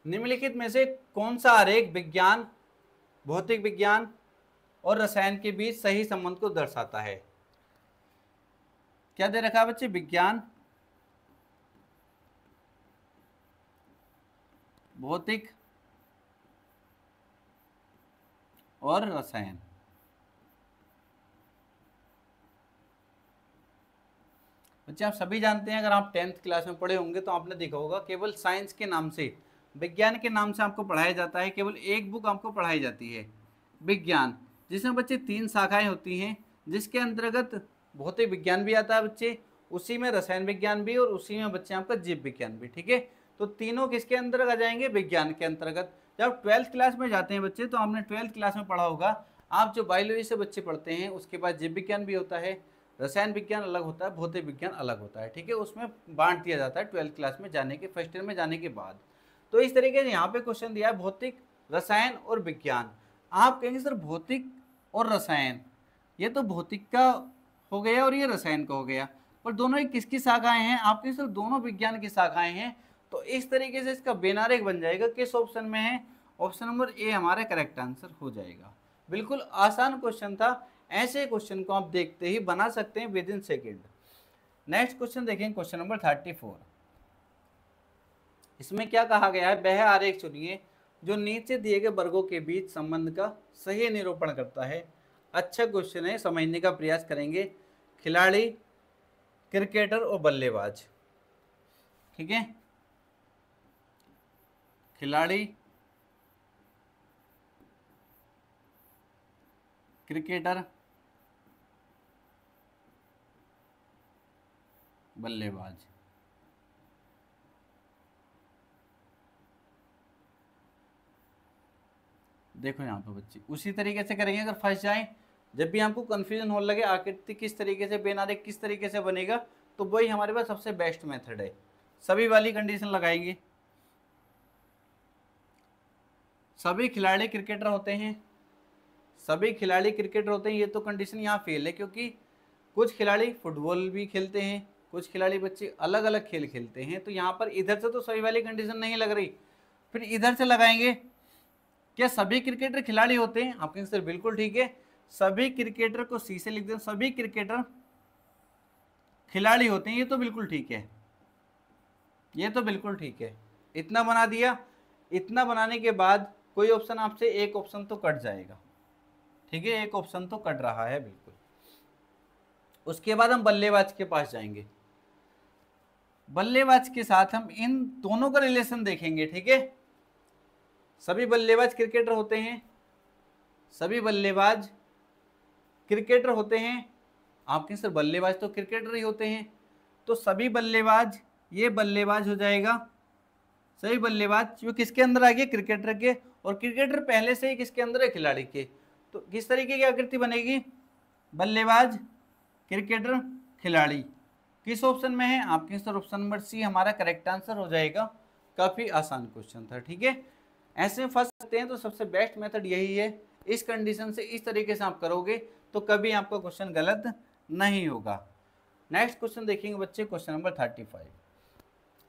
[SPEAKER 1] निम्नलिखित में से कौन सा आरेख विज्ञान, भौतिक विज्ञान और रसायन के बीच सही संबंध को दर्शाता है? क्या दे रखा है बच्चे? विज्ञान, भौतिक और रसायन। बच्चे आप सभी जानते हैं, अगर आप 10th क्लास में पढ़े होंगे तो आपने देखा होगा केवल साइंस के नाम से, विज्ञान के नाम से आपको पढ़ाया जाता है। केवल एक बुक आपको पढ़ाई जाती है विज्ञान, जिसमें बच्चे 3 शाखाएं होती हैं, जिसके अंतर्गत भौतिक विज्ञान भी आता है बच्चे, उसी में रसायन विज्ञान भी, और उसी में बच्चे आपका जीव विज्ञान भी, ठीक है। तो तीनों किसके अंतर्गत आ जाएंगे? विज्ञान के अंतर्गत। जब 12th क्लास में जाते हैं बच्चे, तो आपने 12th क्लास में पढ़ा होगा, आप जो बायोलॉजी से बच्चे पढ़ते हैं उसके बाद जीव विज्ञान भी होता है, रसायन विज्ञान अलग होता है, भौतिक विज्ञान अलग होता है, ठीक है। उसमें बांट दिया जाता है 12th क्लास में जाने के, फर्स्ट ईयर में जाने के बाद। तो इस तरीके से यहाँ पे क्वेश्चन दिया है भौतिक, रसायन और विज्ञान। आप कहेंगे सर भौतिक और रसायन, ये तो भौतिक का हो गया और ये रसायन का हो गया, पर दोनों ही किसकी शाखाएं हैं? आप कहेंगे सर दोनों विज्ञान की शाखाएं हैं। तो इस तरीके से इसका बेनारेख बन जाएगा, किस ऑप्शन में है? ऑप्शन नंबर ए हमारा करेक्ट आंसर हो जाएगा। बिल्कुल आसान क्वेश्चन था, ऐसे क्वेश्चन को आप देखते ही बना सकते हैं with in second. Next question देखें, क्वेश्चन नंबर 34। इसमें क्या कहा गया है? वह आरेख चुनिए जो नीचे दिए गए वर्गों के बीच संबंध का सही निरूपण करता है। अच्छा क्वेश्चन है, समझने का प्रयास करेंगे। खिलाड़ी, क्रिकेटर और बल्लेबाज, ठीक है। खिलाड़ी, क्रिकेटर, बल्लेबाज। देखो यहाँ पे बच्चे उसी तरीके से करेंगे। अगर फंस जाए, जब भी आपको कंफ्यूजन होने लगे आकृति किस तरीके से, बेनारेख किस तरीके से बनेगा, तो वही हमारे पास सबसे बेस्ट मेथड है। सभी वाली कंडीशन लगाएंगे। सभी खिलाड़ी क्रिकेटर होते हैं, सभी खिलाड़ी क्रिकेटर होते हैं, ये तो कंडीशन यहाँ फेल है, क्योंकि कुछ खिलाड़ी फुटबॉल भी खेलते हैं, कुछ खिलाड़ी बच्चे अलग अलग खेल खेलते हैं। तो यहाँ पर इधर से तो सभी वाली कंडीशन नहीं लग रही, फिर इधर से लगाएंगे। क्या सभी क्रिकेटर खिलाड़ी होते हैं? आपके आंसर बिल्कुल ठीक है, सभी क्रिकेटर को सी से लिख दें, सभी क्रिकेटर खिलाड़ी होते हैं, ये तो बिल्कुल ठीक है, ये तो बिल्कुल ठीक है। इतना बना दिया। इतना बनाने के बाद कोई ऑप्शन आपसे, एक ऑप्शन तो कट जाएगा, ठीक है, एक ऑप्शन तो कट रहा है बिल्कुल। उसके बाद हम बल्लेबाज के पास जाएंगे। बल्लेबाज के साथ हम इन दोनों का रिलेशन देखेंगे, ठीक है। सभी बल्लेबाज क्रिकेटर होते हैं, सभी बल्लेबाज क्रिकेटर होते हैं। आपके सर बल्लेबाज तो क्रिकेटर ही होते हैं, तो सभी बल्लेबाज, ये बल्लेबाज हो जाएगा। सभी बल्लेबाज जो किसके अंदर आ गए? क्रिकेटर के, और क्रिकेटर पहले से ही किसके अंदर है? खिलाड़ी के। तो किस तरीके की आकृति बनेगी? बल्लेबाज, क्रिकेटर, खिलाड़ी। किस ऑप्शन में है? आपके सर ऑप्शन नंबर सी हमारा करेक्ट आंसर हो जाएगा। काफी आसान क्वेश्चन था, ठीक है। ऐसे में फंस सकते हैं, तो सबसे बेस्ट मेथड यही है। इस कंडीशन से इस तरीके से आप करोगे तो कभी आपका क्वेश्चन गलत नहीं होगा। नेक्स्ट क्वेश्चन देखेंगे बच्चे, क्वेश्चन नंबर 35।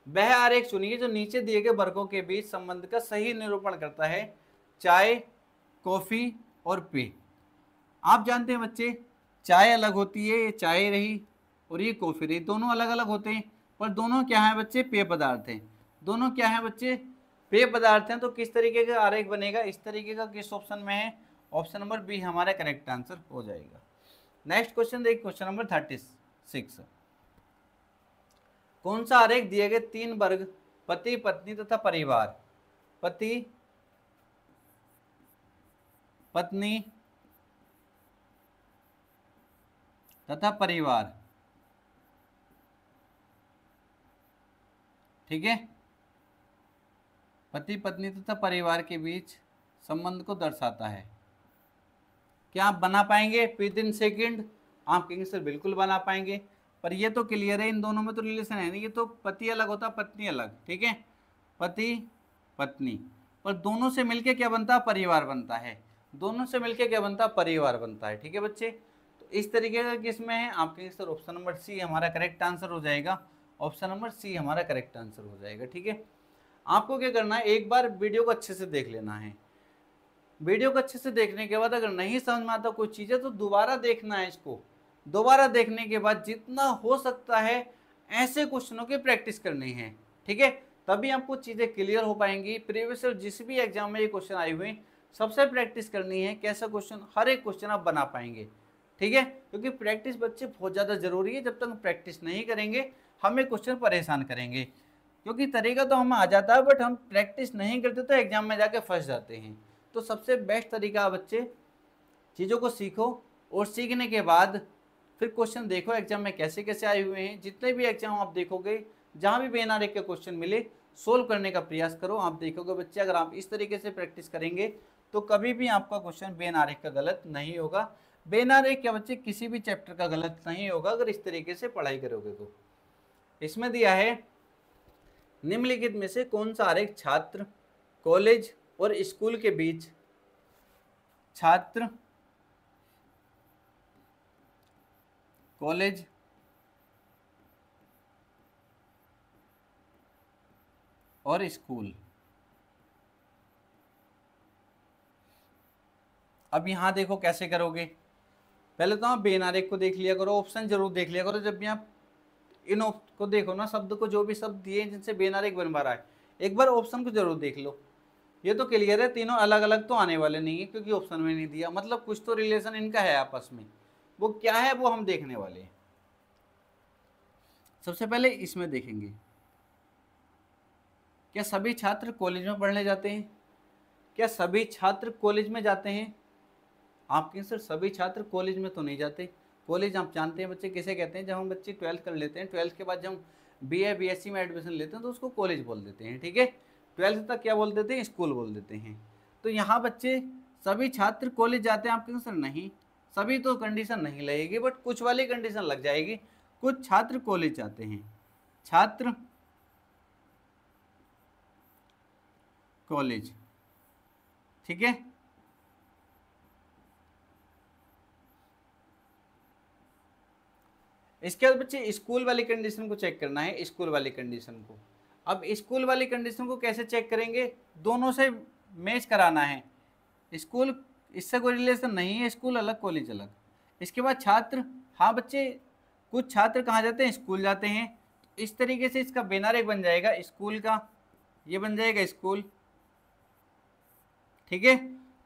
[SPEAKER 1] वह आरेख चुनिए जो नीचे दिए गए वर्गों के बीच संबंध का सही निरूपण करता है। चाय, कॉफी और पेय। आप जानते हैं बच्चे, चाय अलग होती है, ये चाय रही और ये कॉफी रही, दोनों अलग अलग होते हैं, पर दोनों क्या है बच्चे? पेय पदार्थ हैं। दोनों क्या है बच्चे? पेय पदार्थ हैं। तो किस तरीके का आरेख बनेगा? इस तरीके का। किस ऑप्शन में है? ऑप्शन नंबर बी हमारा करेक्ट आंसर हो जाएगा। नेक्स्ट क्वेश्चन देखिए, क्वेश्चन नंबर 36। कौन सा आरेख दिए गए 3 वर्ग, पति, पत्नी तथा परिवार, पति, पत्नी तथा परिवार, ठीक है, पति पत्नी तथा परिवार के बीच संबंध को दर्शाता है? क्या आप बना पाएंगे विद इन सेकेंड? आप कहेंगे सर बिल्कुल बना पाएंगे, पर ये तो क्लियर है इन दोनों में तो रिलेशन है नहीं, ये तो पति अलग होता पत्नी अलग, ठीक है, पति पत्नी, पर दोनों से मिलके क्या बनता है? परिवार बनता है। दोनों से मिलके क्या बनता है? परिवार बनता है, ठीक है बच्चे। तो इस तरीके का किसमें है? आप कहेंगे सर ऑप्शन नंबर सी हमारा करेक्ट आंसर हो जाएगा। ऑप्शन नंबर सी हमारा करेक्ट आंसर हो जाएगा, ठीक है। आपको क्या करना है, एक बार वीडियो को अच्छे से देख लेना है। वीडियो को अच्छे से देखने के बाद अगर नहीं समझ में आता कोई चीज़ है तो दोबारा देखना है इसको। दोबारा देखने के बाद जितना हो सकता है ऐसे क्वेश्चनों की प्रैक्टिस करनी है, ठीक है, तभी आपको चीज़ें क्लियर हो पाएंगी। प्रीवियस जिस भी एग्जाम में ये क्वेश्चन आए हुए हैं सबसे प्रैक्टिस करनी है, कैसा क्वेश्चन, हर एक क्वेश्चन आप बना पाएंगे, ठीक है, क्योंकि प्रैक्टिस बच्चे बहुत ज़्यादा जरूरी है। जब तक हम प्रैक्टिस नहीं करेंगे हमें क्वेश्चन परेशान करेंगे, क्योंकि तरीका तो हमें आ जाता है बट हम प्रैक्टिस नहीं करते तो एग्जाम में जाके फंस जाते हैं। तो सबसे बेस्ट तरीका बच्चे चीज़ों को सीखो और सीखने के बाद फिर क्वेश्चन देखो एग्जाम में कैसे कैसे आए हुए हैं। जितने भी एग्जाम आप देखोगे जहाँ भी बेनारे के क्वेश्चन मिले सोल्व करने का प्रयास करो। आप देखोगे बच्चे अगर आप इस तरीके से प्रैक्टिस करेंगे तो कभी भी आपका क्वेश्चन बेनारे का गलत नहीं होगा। बेनारे क्या बच्चे किसी भी चैप्टर का गलत नहीं होगा अगर इस तरीके से पढ़ाई करोगे तो। इसमें दिया है निम्नलिखित में से कौन सा आरेख छात्र, कॉलेज और स्कूल के बीच, छात्र, कॉलेज और स्कूल। अब यहां देखो कैसे करोगे। पहले तो आप बेन आरेख को देख लिया करो, ऑप्शन जरूर देख लिया करो। जब भी आप इन को देखो ना, शब्द को, जो भी शब्द दिए जिनसे बेन आरेख बन पा रहा है, एक बार ऑप्शन को जरूर देख लो। ये तो क्लियर है तीनों अलग अलग तो आने वाले नहीं है क्योंकि ऑप्शन में नहीं दिया, मतलब कुछ तो रिलेशन इनका है आपस में। वो क्या है वो हम देखने वाले हैं। सबसे पहले इसमें देखेंगे, क्या सभी छात्र कॉलेज में पढ़ने जाते हैं? क्या सभी छात्र कॉलेज में जाते हैं? आप कहें सर सभी छात्र कॉलेज में तो नहीं जाते। कॉलेज आप जानते हैं बच्चे किसे कहते हैं, जब हम बच्चे 12th कर लेते हैं, 12th के बाद जब हम BA BSc में एडमिशन लेते हैं तो उसको कॉलेज बोल देते हैं, ठीक है। 12th तक क्या बोल देते हैं? स्कूल बोल देते हैं। तो यहाँ बच्चे सभी छात्र कॉलेज जाते हैं, आप कहें सर नहीं, सभी तो कंडीशन नहीं लगेगी बट कुछ वाली कंडीशन लग जाएगी। कुछ छात्र कॉलेज जाते हैं, छात्र कॉलेज, ठीक है। इसके बाद बच्चे स्कूल वाली कंडीशन को चेक करना है, स्कूल वाली कंडीशन को। अब स्कूल वाली कंडीशन को कैसे चेक करेंगे? दोनों से मैच कराना है। स्कूल इससे कोई रिलेशन नहीं है, स्कूल अलग कॉलेज अलग। इसके बाद छात्र, हाँ बच्चे कुछ छात्र कहाँ जाते हैं? स्कूल जाते हैं। इस तरीके से इसका बैनर एक बन जाएगा स्कूल का, ये बन जाएगा स्कूल, ठीक है।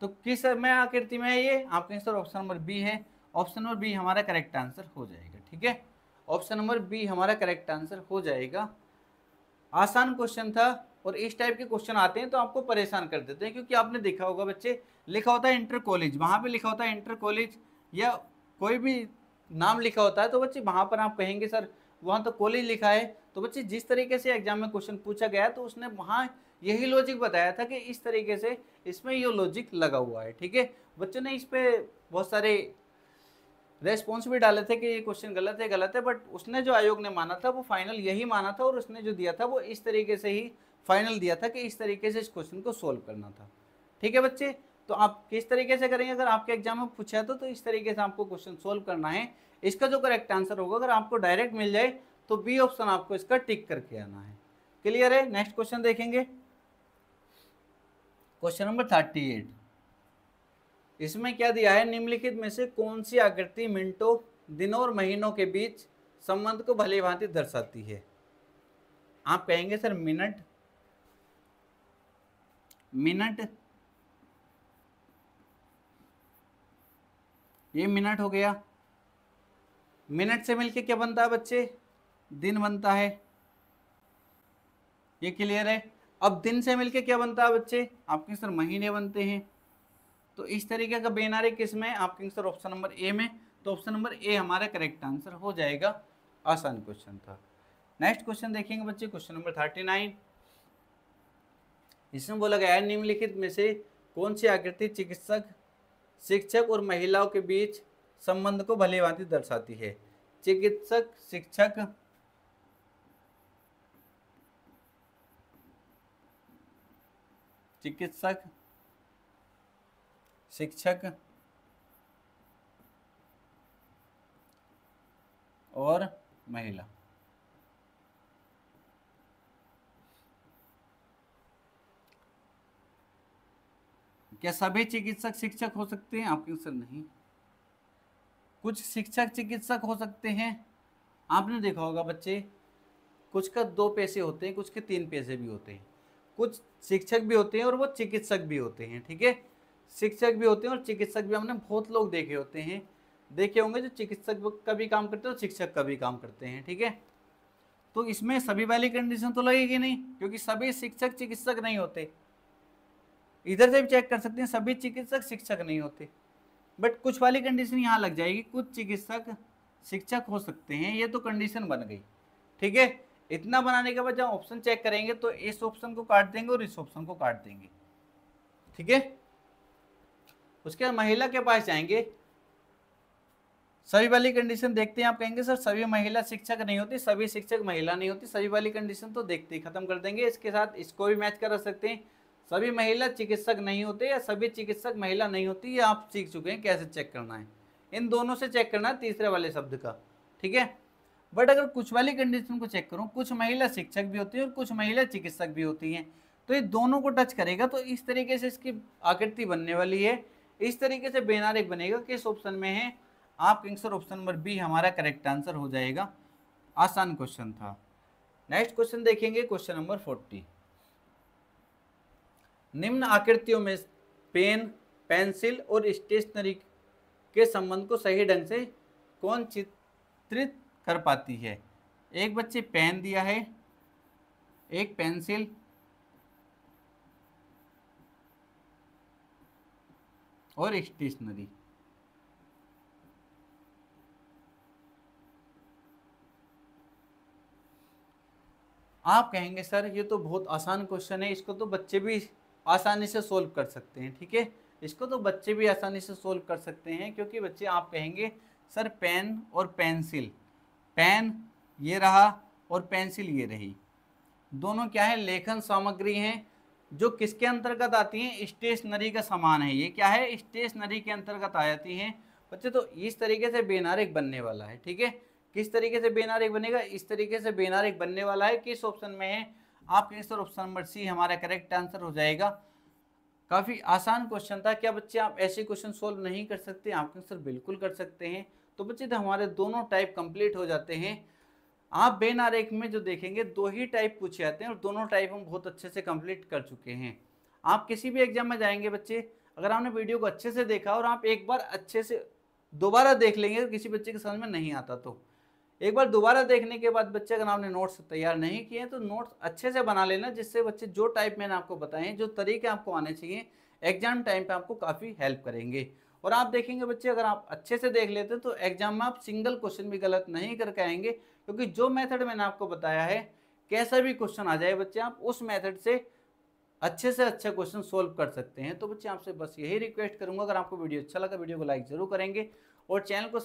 [SPEAKER 1] तो किस में आकृति में है ये? आपके आंसर ऑप्शन नंबर बी है। ऑप्शन नंबर बी हमारा करेक्ट आंसर हो जाएगा, ठीक है। ऑप्शन नंबर बी हमारा करेक्ट आंसर हो जाएगा। आसान क्वेश्चन था और इस टाइप के क्वेश्चन आते हैं तो आपको परेशान कर देते हैं, क्योंकि आपने देखा होगा बच्चे लिखा होता है इंटर कॉलेज, वहाँ पे लिखा होता है इंटर कॉलेज या कोई भी नाम लिखा होता है, तो बच्चे वहाँ पर आप कहेंगे सर वहाँ तो कॉलेज लिखा है। तो बच्चे जिस तरीके से एग्जाम में क्वेश्चन पूछा गया तो उसने वहाँ यही लॉजिक बताया था कि इस तरीके से इसमें ये लॉजिक लगा हुआ है, ठीक है। बच्चों ने इस पर बहुत सारे रेस्पॉन्स भी डाले थे कि ये क्वेश्चन गलत है, बट उसने जो आयोग ने माना था वो फाइनल यही माना था और उसने जो दिया था वो इस तरीके से ही फाइनल दिया था कि इस तरीके से इस क्वेश्चन को सोल्व करना था, ठीक है बच्चे। तो आप किस तरीके से करेंगे? अगर आपके एग्जाम में पूछा है तो इस तरीके से आपको क्वेश्चन सोल्व करना है। इसका जो करेक्ट आंसर होगा अगर आपको डायरेक्ट मिल जाए तो बी ऑप्शन आपको इसका टिक करके आना है। क्लियर है? नेक्स्ट क्वेश्चन देखेंगे, क्वेश्चन नंबर 38। इसमें क्या दिया है? निम्नलिखित में से कौन सी आकृति मिनटों, दिनों और महीनों के बीच संबंध को भली भांति दर्शाती है? आप कहेंगे सर मिनट, मिनट, ये मिनट हो गया। मिनट से मिलके क्या बनता है बच्चे? दिन बनता है, ये क्लियर है। अब दिन से मिलके क्या बनता है बच्चे? आपके सर महीने बनते हैं। तो इस तरीके का बेनारे किस में? आपके सर ऑप्शन नंबर ए में। तो ऑप्शन नंबर ए हमारा करेक्ट आंसर हो जाएगा। आसान क्वेश्चन था। नेक्स्ट क्वेश्चन देखेंगे बच्चे, क्वेश्चन नंबर 39। इसमें बोला गया है निम्नलिखित में से कौन सी आकृति चिकित्सक शिक्षक और महिलाओं के बीच संबंध को भली भांति दर्शाती है। चिकित्सक शिक्षक चिकित्सक शिक्षक और महिला। क्या सभी चिकित्सक शिक्षक हो सकते हैं? आपके आंसर नहीं। कुछ शिक्षक चिकित्सक हो सकते हैं। आपने देखा होगा बच्चे, कुछ का 2 पैसे होते हैं, कुछ के 3 पैसे भी होते हैं। कुछ शिक्षक भी होते हैं और वो चिकित्सक भी होते हैं, ठीक है। शिक्षक भी होते हैं और चिकित्सक भी हमने बहुत लोग देखे होते हैं, देखे होंगे जो चिकित्सक का भी काम करते हैं और शिक्षक का भी काम करते हैं, ठीक है। तो इसमें सभी वाली कंडीशन तो लगेगी नहीं, क्योंकि सभी शिक्षक चिकित्सक नहीं होते। इधर से भी चेक कर सकते हैं, सभी चिकित्सक शिक्षक नहीं होते, बट कुछ वाली कंडीशन यहाँ लग जाएगी, कुछ चिकित्सक शिक्षक हो सकते हैं, ये तो कंडीशन बन गई, ठीक है। इतना बनाने के बाद जब ऑप्शन चेक करेंगे तो इस ऑप्शन को काट देंगे और इस ऑप्शन को काट देंगे, ठीक है। उसके बाद महिला के पास जाएंगे, सभी वाली कंडीशन देखते हैं। आप कहेंगे सर सभी महिला शिक्षक नहीं होती, सभी शिक्षक महिला नहीं होती, सभी वाली कंडीशन तो देखते ही खत्म कर देंगे। इसके साथ इसको भी मैच करा सकते हैं, सभी महिला चिकित्सक नहीं होते या सभी चिकित्सक महिला नहीं होती, ये आप सीख चुके हैं कैसे चेक करना है। इन दोनों से चेक करना है तीसरे वाले शब्द का, ठीक है। बट अगर कुछ वाली कंडीशन को चेक करूं, कुछ महिला शिक्षक भी होती है और कुछ महिला चिकित्सक भी होती हैं, तो ये दोनों को टच करेगा तो इस तरीके से इसकी आकृति बनने वाली है, इस तरीके से बेनारेक बनेगा। किस ऑप्शन में है? आपका आंसर ऑप्शन नंबर बी हमारा करेक्ट आंसर हो जाएगा। आसान क्वेश्चन था। नेक्स्ट क्वेश्चन देखेंगे, क्वेश्चन नंबर 40। निम्न आकृतियों में पेन, पेंसिल और स्टेशनरी के संबंध को सही ढंग से कौन चित्रित कर पाती है? एक बच्चे पेन दिया है, एक पेंसिल और स्टेशनरी। आप कहेंगे सर ये तो बहुत आसान क्वेश्चन है, इसको तो बच्चे भी आसानी से सोल्व कर सकते हैं, ठीक है। इसको तो बच्चे भी आसानी से सोल्व कर सकते हैं, क्योंकि बच्चे आप कहेंगे सर पेन और पेंसिल, पेन ये रहा और पेंसिल ये रही, दोनों क्या है? लेखन सामग्री हैं जो किसके अंतर्गत आती हैं? स्टेशनरी का सामान है। ये क्या है? स्टेशनरी के अंतर्गत आ जाती हैं बच्चे। तो इस तरीके से बेनारेक बनने वाला है, ठीक है। किस तरीके से बेनारेक बनेगा? इस तरीके से बेनारेक बनने वाला है। किस ऑप्शन में है? आपके आंसर ऑप्शन नंबर सी हमारा करेक्ट आंसर हो जाएगा। काफ़ी आसान क्वेश्चन था। क्या बच्चे आप ऐसे क्वेश्चन सोल्व नहीं कर सकते? आपके आंसर बिल्कुल कर सकते हैं। तो बच्चे तो हमारे दोनों टाइप कंप्लीट हो जाते हैं। आप बेनारेक में जो देखेंगे 2 ही टाइप पूछे जाते हैं और दोनों टाइप हम बहुत अच्छे से कंप्लीट कर चुके हैं। आप किसी भी एग्जाम में जाएंगे बच्चे, अगर आपने वीडियो को अच्छे से देखा और आप एक बार अच्छे से दोबारा देख लेंगे, किसी बच्चे के समझ में नहीं आता तो एक बार दोबारा देखने के बाद बच्चे, अगर आपने नोट्स तैयार नहीं किए तो नोट्स अच्छे से बना लेना, जिससे बच्चे जो टाइप मैंने आपको बताए, जो तरीके आपको आने चाहिए, एग्जाम टाइम पे आपको काफ़ी हेल्प करेंगे। और आप देखेंगे बच्चे, अगर आप अच्छे से देख लेते तो एग्जाम में आप सिंगल क्वेश्चन भी गलत नहीं करके आएंगे, क्योंकि जो मेथड मैंने आपको बताया है, कैसा भी क्वेश्चन आ जाए बच्चे, आप उस मेथड से अच्छे क्वेश्चन सोल्व कर सकते हैं। तो बच्चे आपसे बस यही रिक्वेस्ट करूंगा, अगर आपको वीडियो अच्छा लगा वीडियो को लाइक जरूर करेंगे और चैनल को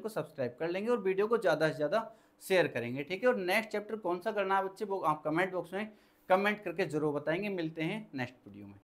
[SPEAKER 1] सब्सक्राइब कर लेंगे और वीडियो को ज़्यादा से ज़्यादा शेयर करेंगे, ठीक है। और नेक्स्ट चैप्टर कौन सा करना है बच्चे, वो आप कमेंट बॉक्स में कमेंट करके जरूर बताएंगे। मिलते हैं नेक्स्ट वीडियो में।